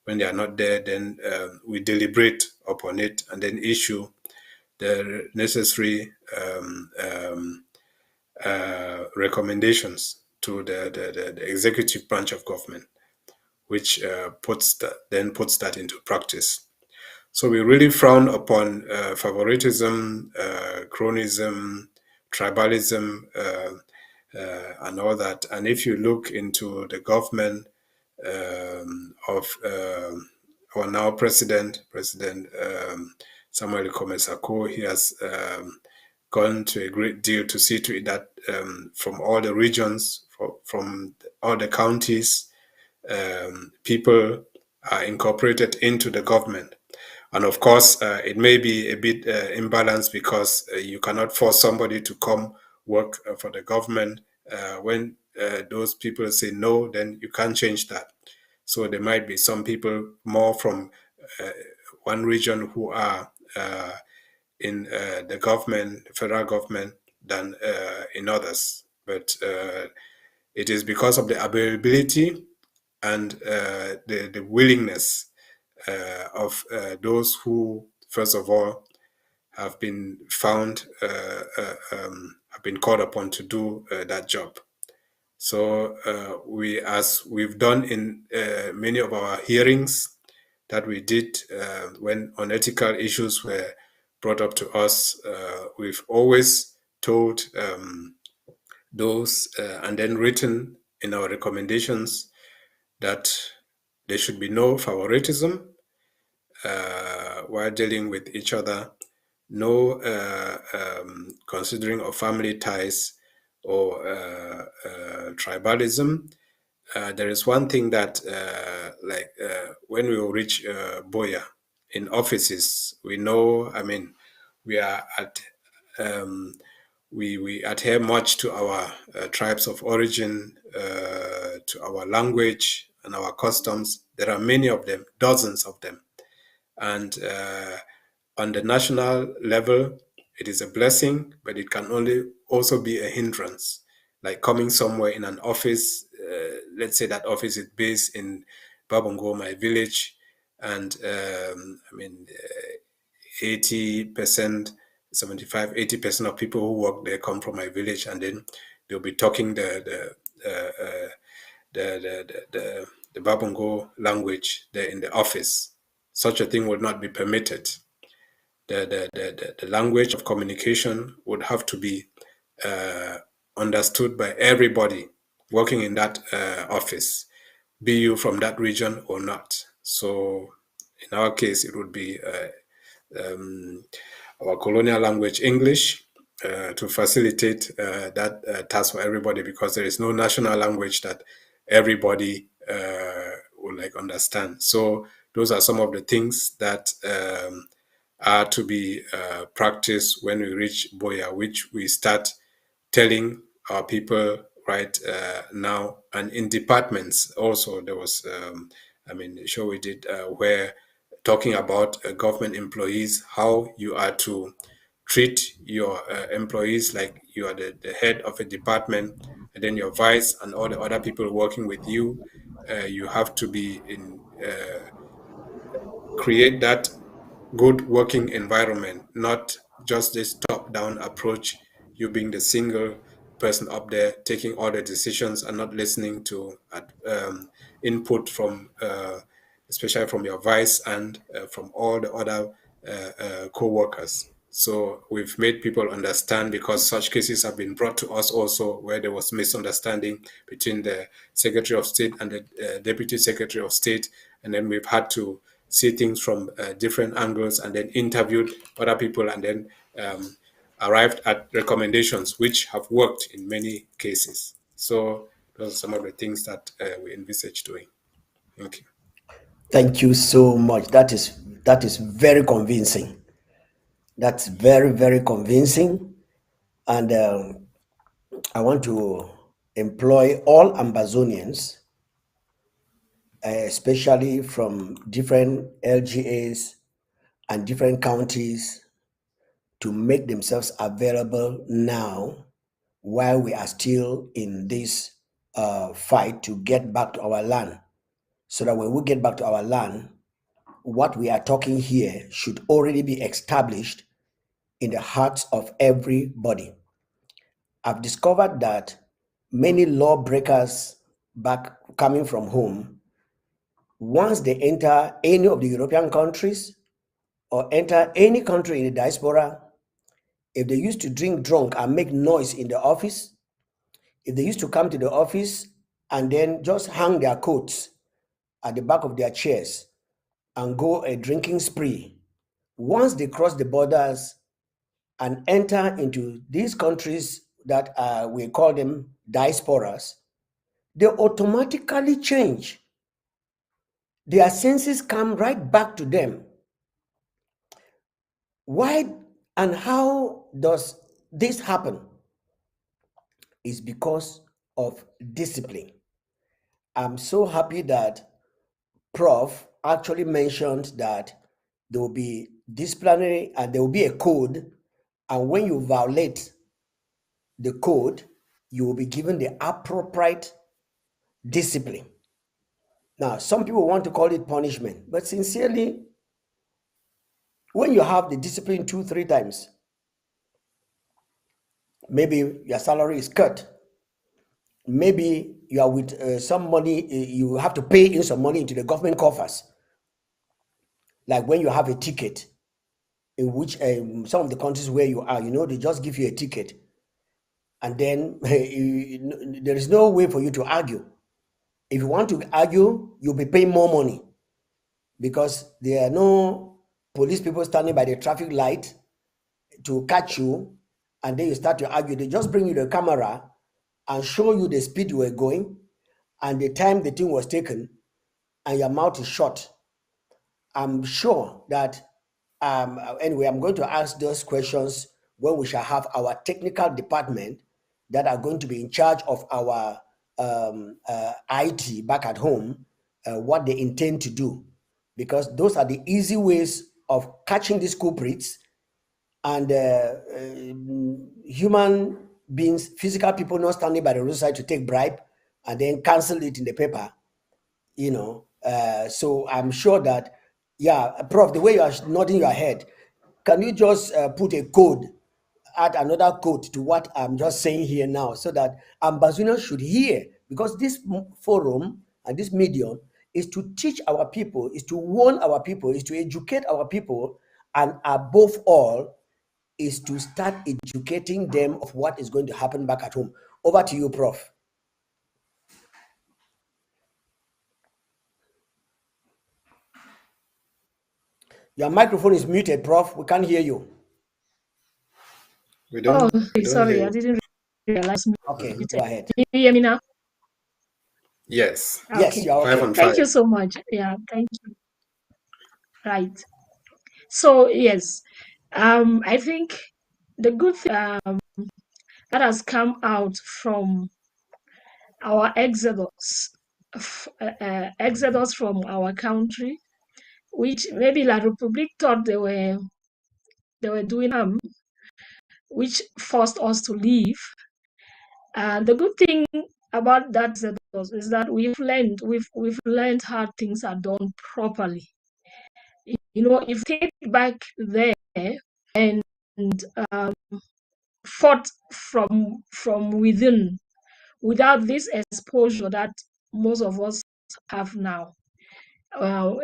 when they are not there, then we deliberate upon it and then issue the necessary recommendations to the executive branch of government, which puts that into practice. So we really frown upon favoritism, cronism, tribalism, and all that. And if you look into the government of our now President Samuel Komesako, he has gone to a great deal to see to it that from all the regions, from all the counties, people are incorporated into the government. And of course, it may be a bit imbalanced because you cannot force somebody to come work for the government. When those people say no, then you can't change that. So there might be some people more from one region who are in the government, the federal government, than in others. But it is because of the availability and the willingness of those who, first of all, have been found, have been called upon to do that job. So as we've done in many of our hearings that we did when unethical issues were brought up to us, we've always told those and then written in our recommendations that there should be no favoritism while dealing with each other, no considering of family ties or tribalism. There is one thing that, when we reach Boya in offices, we know, I mean, we are at, we adhere much to our tribes of origin, to our language and our customs. There are many of them, dozens of them. And on the national level, it is a blessing, but it can only also be a hindrance. Like coming somewhere in an office, let's say that office is based in Babongo, my village, and 80%, 75, 80% of people who work there come from my village, and then they'll be talking the the Babongo language there in the office. Such a thing would not be permitted. The language of communication would have to be understood by everybody working in that office, be you from that region or not. So in our case, it would be our colonial language, English, to facilitate that task for everybody, because there is no national language that everybody will understand. So those are some of the things that are to be practiced when we reach Boya, which we start telling our people right now. And in departments also, there was, the show we did where talking about government employees, how you are to treat your employees like you are the head of a department, and then your vice and all the other people working with you. You have to be create that good working environment, not just this top-down approach, you being the single person up there taking all the decisions and not listening to input from especially from your vice and from all the other co-workers. So we've made people understand, because such cases have been brought to us also, where there was misunderstanding between the Secretary of State and the Deputy Secretary of State, and then we've had to see things from different angles, and then interviewed other people, and then arrived at recommendations which have worked in many cases. So those are some of the things that we envisage doing. Thank you. Thank you so much. That is very convincing. That's very, very convincing. And I want to employ all Ambazonians, especially from different LGAs and different counties, to make themselves available now while we are still in this fight to get back to our land. So that when we get back to our land, what we are talking here should already be established in the hearts of everybody. I've discovered that many lawbreakers back coming from home, once they enter any of the European countries or enter any country in the diaspora, if they used to drink drunk and make noise in the office, if they used to come to the office and then just hang their coats at the back of their chairs and go a drinking spree, once they cross the borders and enter into these countries that we call them diasporas, they automatically change. Their senses come right back to them. Why and how does this happen? It's because of discipline. I'm so happy that Prof actually mentioned that there will be disciplinary and there will be a code, and when you violate the code, you will be given the appropriate discipline. Now, some people want to call it punishment, but sincerely, when you have the discipline 2-3 times, maybe your salary is cut. Maybe you are with some money, you have to pay in some money into the government coffers. Like when you have a ticket, in which some of the countries where you are, they just give you a ticket. And then there is no way for you to argue. If you want to argue, you'll be paying more money, because there are no police people standing by the traffic light to catch you, and then you start to argue. They just bring you the camera and show you the speed you were going and the time the thing was taken, and your mouth is shut. I'm sure that anyway, I'm going to ask those questions when we shall have our technical department that are going to be in charge of our IT back at home, what they intend to do, because those are the easy ways of catching these culprits. And human beings, physical people not standing by the roadside to take bribe and then cancel it in the paper, so I'm sure that, yeah, Prof, the way you are nodding your head, can you just put a code add another quote to what I'm just saying here now, so that Ambazonians should hear, because this forum and this medium is to teach our people, is to warn our people, is to educate our people, and above all, is to start educating them of what is going to happen back at home. Over to you, Prof. Your microphone is muted, Prof. We can't hear you. We Oh, don't sorry, hear I you. didn't realize. Okay, go ahead. Can you hear me now? Yes. Yes, Okay. you're Five okay. on Thank five. you so much. Yeah, thank you. Right. So yes, I think the good thing that has come out from our exodus from our country, which maybe La Republique thought they were doing harm, which forced us to leave. And the good thing about that exodus is that we've learned how things are done properly. You know, if you take back there and um, fought from within without this exposure that most of us have now.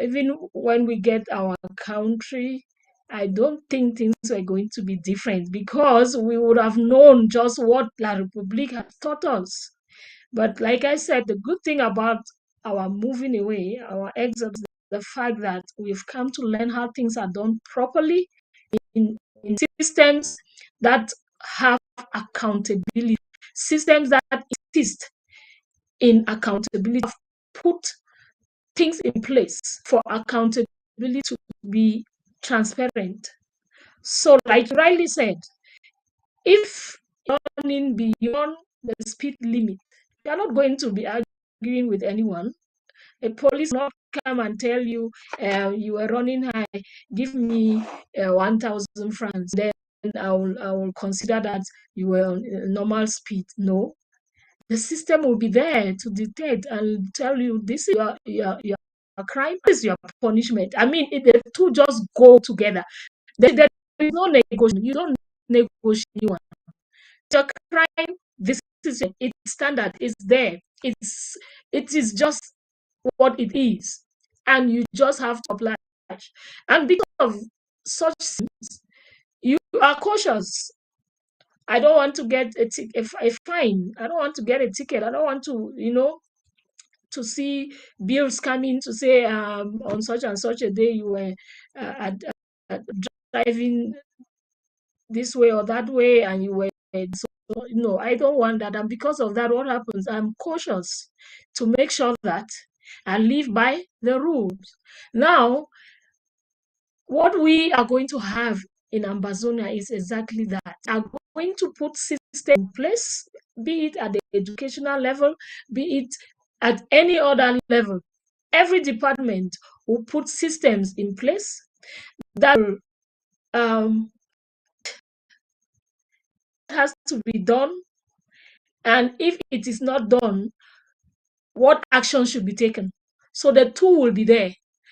Even when we get our country, I don't think things are going to be different, because we would have known just what La Republique has taught us. But like I said, the good thing about our moving away, our exodus, the fact that we've come to learn how things are done properly in systems that have accountability, systems that exist in accountability, put things in place for accountability to be transparent. So, like you rightly said, if you're running beyond the speed limit, you're not going to be arguing with anyone. A police will not come and tell you you were running high, give me 1,000 francs. Then I will consider that you were on normal speed. No, the system will be there to detect and tell you this is your crime, this is your punishment. I mean, the two just go together. There is no negotiation. You don't negotiate anyone. Your crime, this is its standard. It's there. It is just what it is, and you just have to apply. And because of such things, you are cautious. I don't want to get a fine. I don't want to get a ticket. I don't want to, to see bills coming to say on such and such a day you were driving this way or that way, and you were. So, no, I don't want that. And because of that, what happens? I'm cautious to make sure that I live by the rules. Now, what we are going to have in Ambazonia is exactly that. Are going to put systems in place, be it at the educational level, be it at any other level. Every department will put systems in place that has to be done. And if it is not done, what action should be taken? So the tool will be there.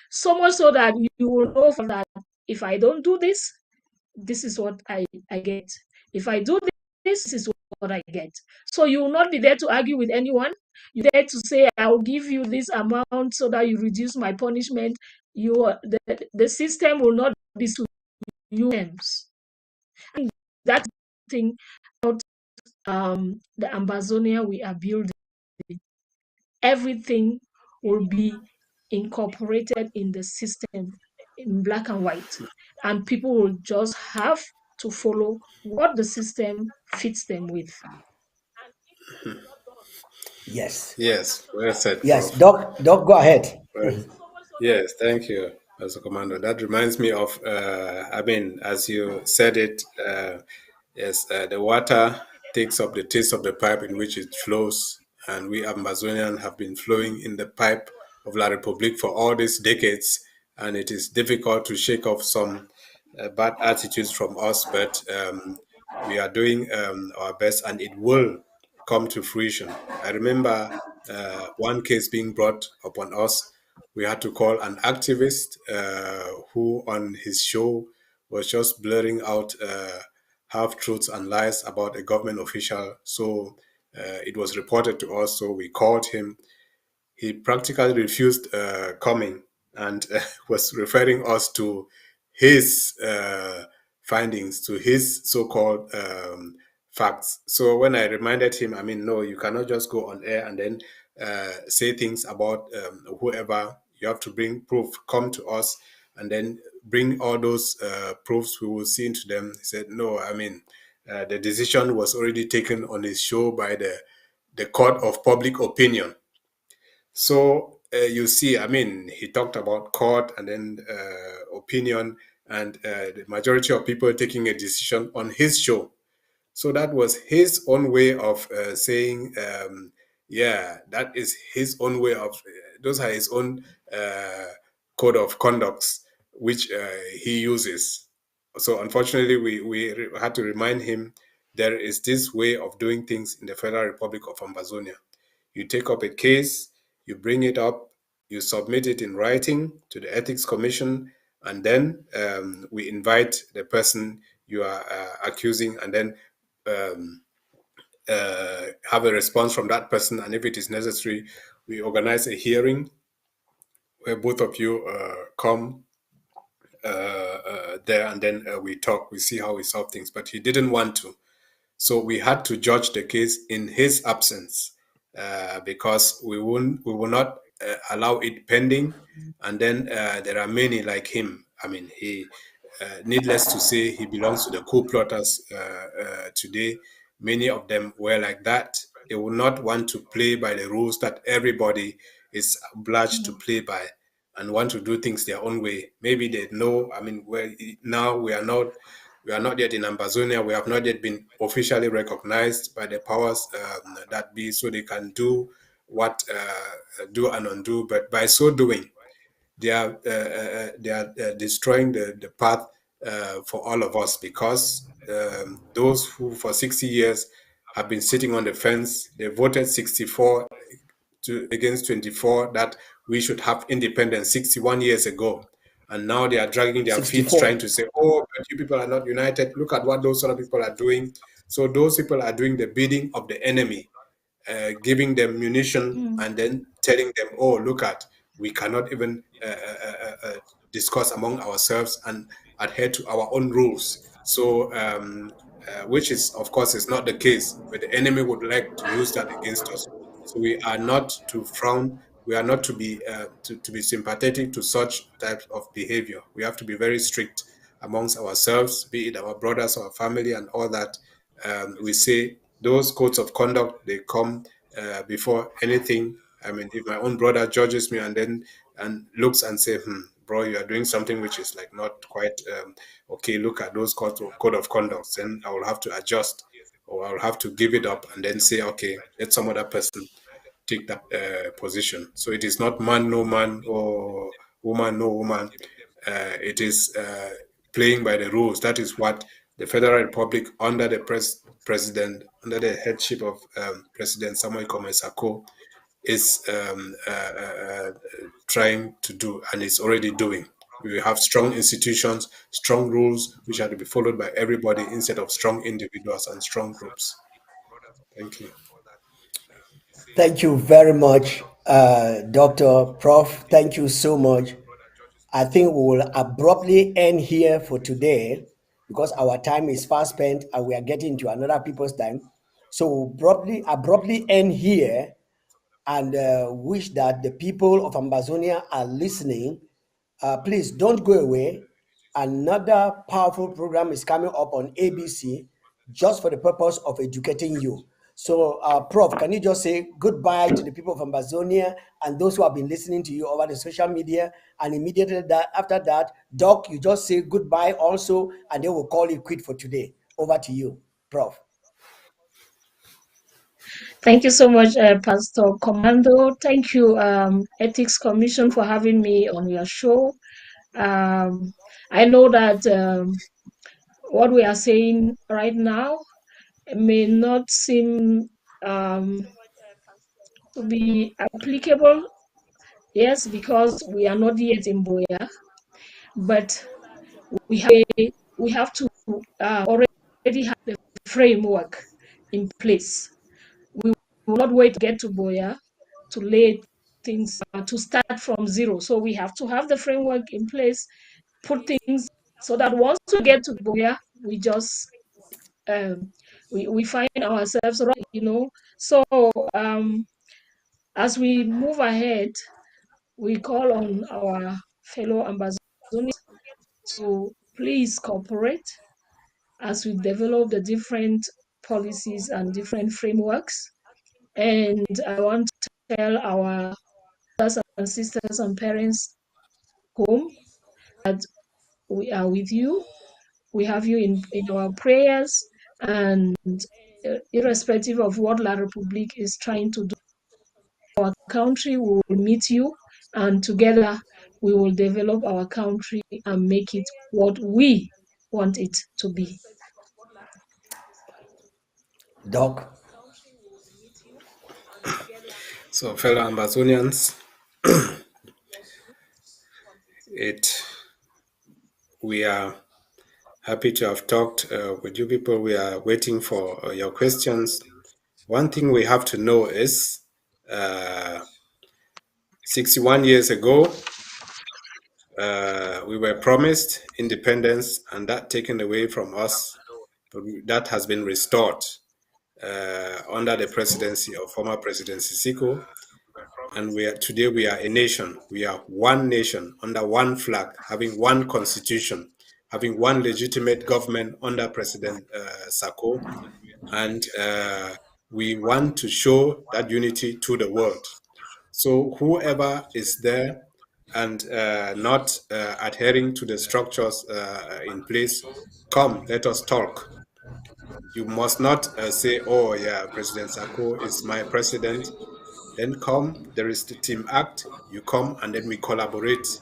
So much so that you will know that if I don't do this, this is what I get. If I do this is what I get. So you will not be there to argue with anyone. You're there to say, I'll give you this amount so that you reduce my punishment. The system will not be to you. And that thing about the Ambazonia we are building, everything will be incorporated in the system in black and white, and people will just have to follow what the system fits them with. Yes. Yes. Well said, Yes. Prof. Doc, go ahead. Well, yes, thank you, Mr. Commander. That reminds me of, I mean, as you said it, yes, the water takes up the taste of the pipe in which it flows, and we Amazonian have been flowing in the pipe of La Republique for all these decades, and it is difficult to shake off some bad attitudes from us, but we are doing our best, and it will come to fruition. I remember one case being brought upon us. We had to call an activist who, on his show, was just blurring out half truths and lies about a government official. So it was reported to us. So we called him. He practically refused coming and was referring us to his findings, to his so-called facts. So when I reminded him, I mean, no, you cannot just go on air and then say things about whoever. You have to bring proof, come to us, and then bring all those proofs. We will see into them. He said, no, I mean, the decision was already taken on his show by the court of public opinion. So you see, I mean, he talked about court and then opinion, and the majority of people taking a decision on his show. So that was his own way of saying, yeah, that is his own way of, those are his own code of conducts, which he uses. So unfortunately, we had to remind him there is this way of doing things in the Federal Republic of Ambazonia. You take up a case, you bring it up, you submit it in writing to the Ethics Commission, and then we invite the person you are accusing, and then have a response from that person. And if it is necessary, we organize a hearing where both of you come there, and then we talk, we see how we solve things. But he didn't want to. So we had to judge the case in his absence because we will not allow it pending. And then there are many like him. I mean, he, needless to say, he belongs to the coup plotters today. Many of them were like that. They will not want to play by the rules that everybody is obliged to play by, and want to do things their own way. Maybe they know, I mean, now we are not yet in Ambazonia. We have not yet been officially recognized by the powers that be, so they can do what do and undo. But by so doing, they are destroying the path for all of us, because those who for 60 years have been sitting on the fence, they voted 64 against 24 that we should have independence 61 years ago. And now they are dragging their feet 64. trying to say, oh, but you people are not united. Look at what those other people are doing. So those people are doing the bidding of the enemy, giving them munition and then telling them, oh, look at, we cannot even discuss among ourselves and adhere to our own rules. So, which is, of course, is not the case, but the enemy would like to use that against us. So we are not to frown. We are not to be to be sympathetic to such types of behavior. We have to be very strict amongst ourselves, be it our brothers, our family, and all that. We say those codes of conduct, they come before anything. I mean, if my own brother judges me and looks and say, bro, you are doing something which is like not quite okay, look at those code of conducts, then I will have to adjust, or I'll have to give it up and then say, okay, let some other person take that position. So it is not man no man, or woman no woman. It is playing by the rules. That is what the Federal Republic, under the president, under the headship of President Samuel Komesako, is trying to do, and is already doing. We have strong institutions, strong rules, which are to be followed by everybody instead of strong individuals and strong groups. Thank you. Thank you very much, Dr. Prof. Thank you so much. I think we will abruptly end here for today because our time is fast spent and we are getting to another people's time. So we'll abruptly end here and wish that the people of Ambazonia are listening. Please don't go away. Another powerful program is coming up on ABC just for the purpose of educating you. So, Prof, can you just say goodbye to the people of Ambazonia and those who have been listening to you over the social media? And immediately after that, Doc, you just say goodbye also, and they will call it quit for today. Over to you, Prof. Thank you so much, Pastor Commando. Thank you, Ethics Commission, for having me on your show. I know that what we are saying right now may not seem to be applicable, yes, because we are not yet in Boya, but we have to already already have the framework in place. We will not wait to get to Boya to lay things to start from zero. So we have to have the framework in place, put things so that once we get to Boya, we just we find ourselves right. So as we move ahead, we call on our fellow Ambazonians to please cooperate as we develop the different policies and different frameworks. And I want to tell our brothers and sisters and parents home that we are with you. We have you in our prayers, and irrespective of what La Republique is trying to do, our country will meet you, and together we will develop our country and make it what we want it to be. Doc. So, fellow Ambazonians, we are happy to have talked with you people. We are waiting for your questions. One thing we have to know is 61 years ago, we were promised independence, and that taken away from us. But that has been restored under the presidency of former President Sisiko. And today we are a nation. We are one nation under one flag, having one constitution, having one legitimate government under President Sako. And we want to show that unity to the world. So whoever is there and not adhering to the structures in place, come, let us talk. You must not say, oh yeah, President Sako is my president. Then come, there is the Team Act, you come and then we collaborate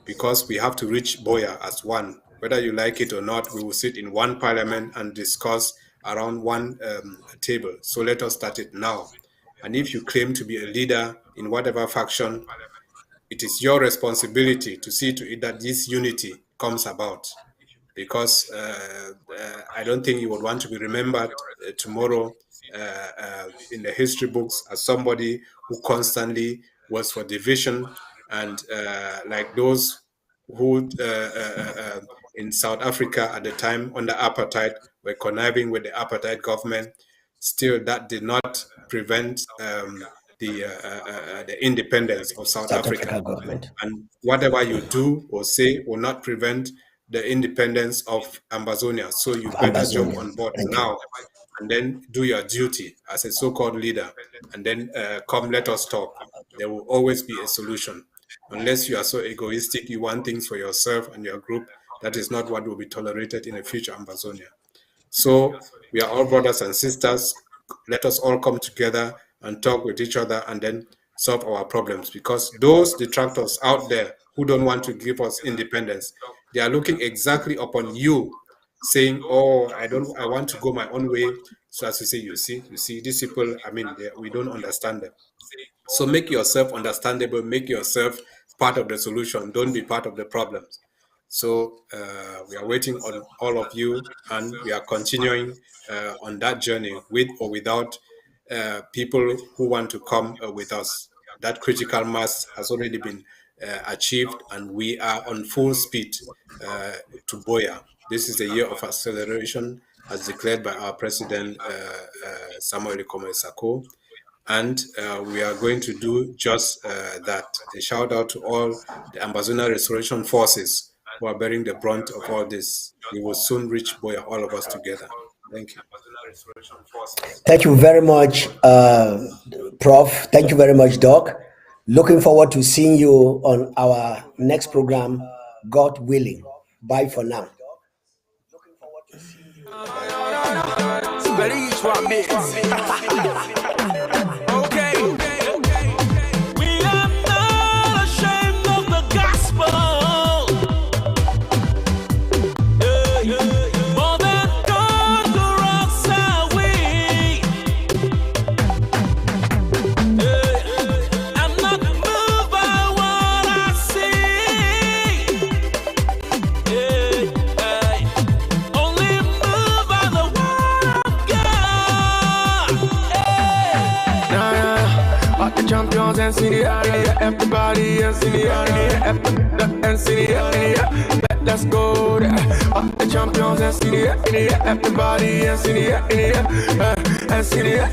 because we have to reach Boya as one. Whether you like it or not, we will sit in one parliament and discuss around one table. So let us start it now. And if you claim to be a leader in whatever faction, it is your responsibility to see to it that this unity comes about. Because I don't think you would want to be remembered tomorrow in the history books as somebody who constantly was for division, and like those who in South Africa at the time under apartheid were conniving with the apartheid government. Still, that did not prevent the independence of South Africa. Government. And whatever you do or say will not prevent the independence of Ambazonia. So you better jump on board now and then do your duty as a so-called leader, and then come, let us talk. There will always be a solution. Unless you are so egoistic, you want things for yourself and your group, that is not what will be tolerated in a future Ambazonia. So we are all brothers and sisters. Let us all come together and talk with each other and then solve our problems, because those detractors out there who don't want to give us independence, they are looking exactly upon you, saying, oh, I want to go my own way. So as you say, you see, these people, I mean, we don't understand them. So make yourself understandable, make yourself part of the solution, don't be part of the problems. So we are waiting on all of you, and we are continuing on that journey with or without people who want to come with us. That critical mass has already been achieved, and we are on full speed to Boya. This is a year of acceleration, as declared by our president, Samuel Ikome Sako. And we are going to do just that. A shout out to all the Ambazonia Restoration Forces who are bearing the brunt of all this. We will soon reach Boya, all of us together. Thank you. Thank you very much, Prof. Thank you very much, Doc. Looking forward to seeing you on our next program, God willing. Bye for now. We are not ashamed of the gospel. More than conquerors are we. I'm not moved by what I see. Only champions and senior, everybody and senior, and senior, let's go there. The champions and senior, everybody and senior, and senior,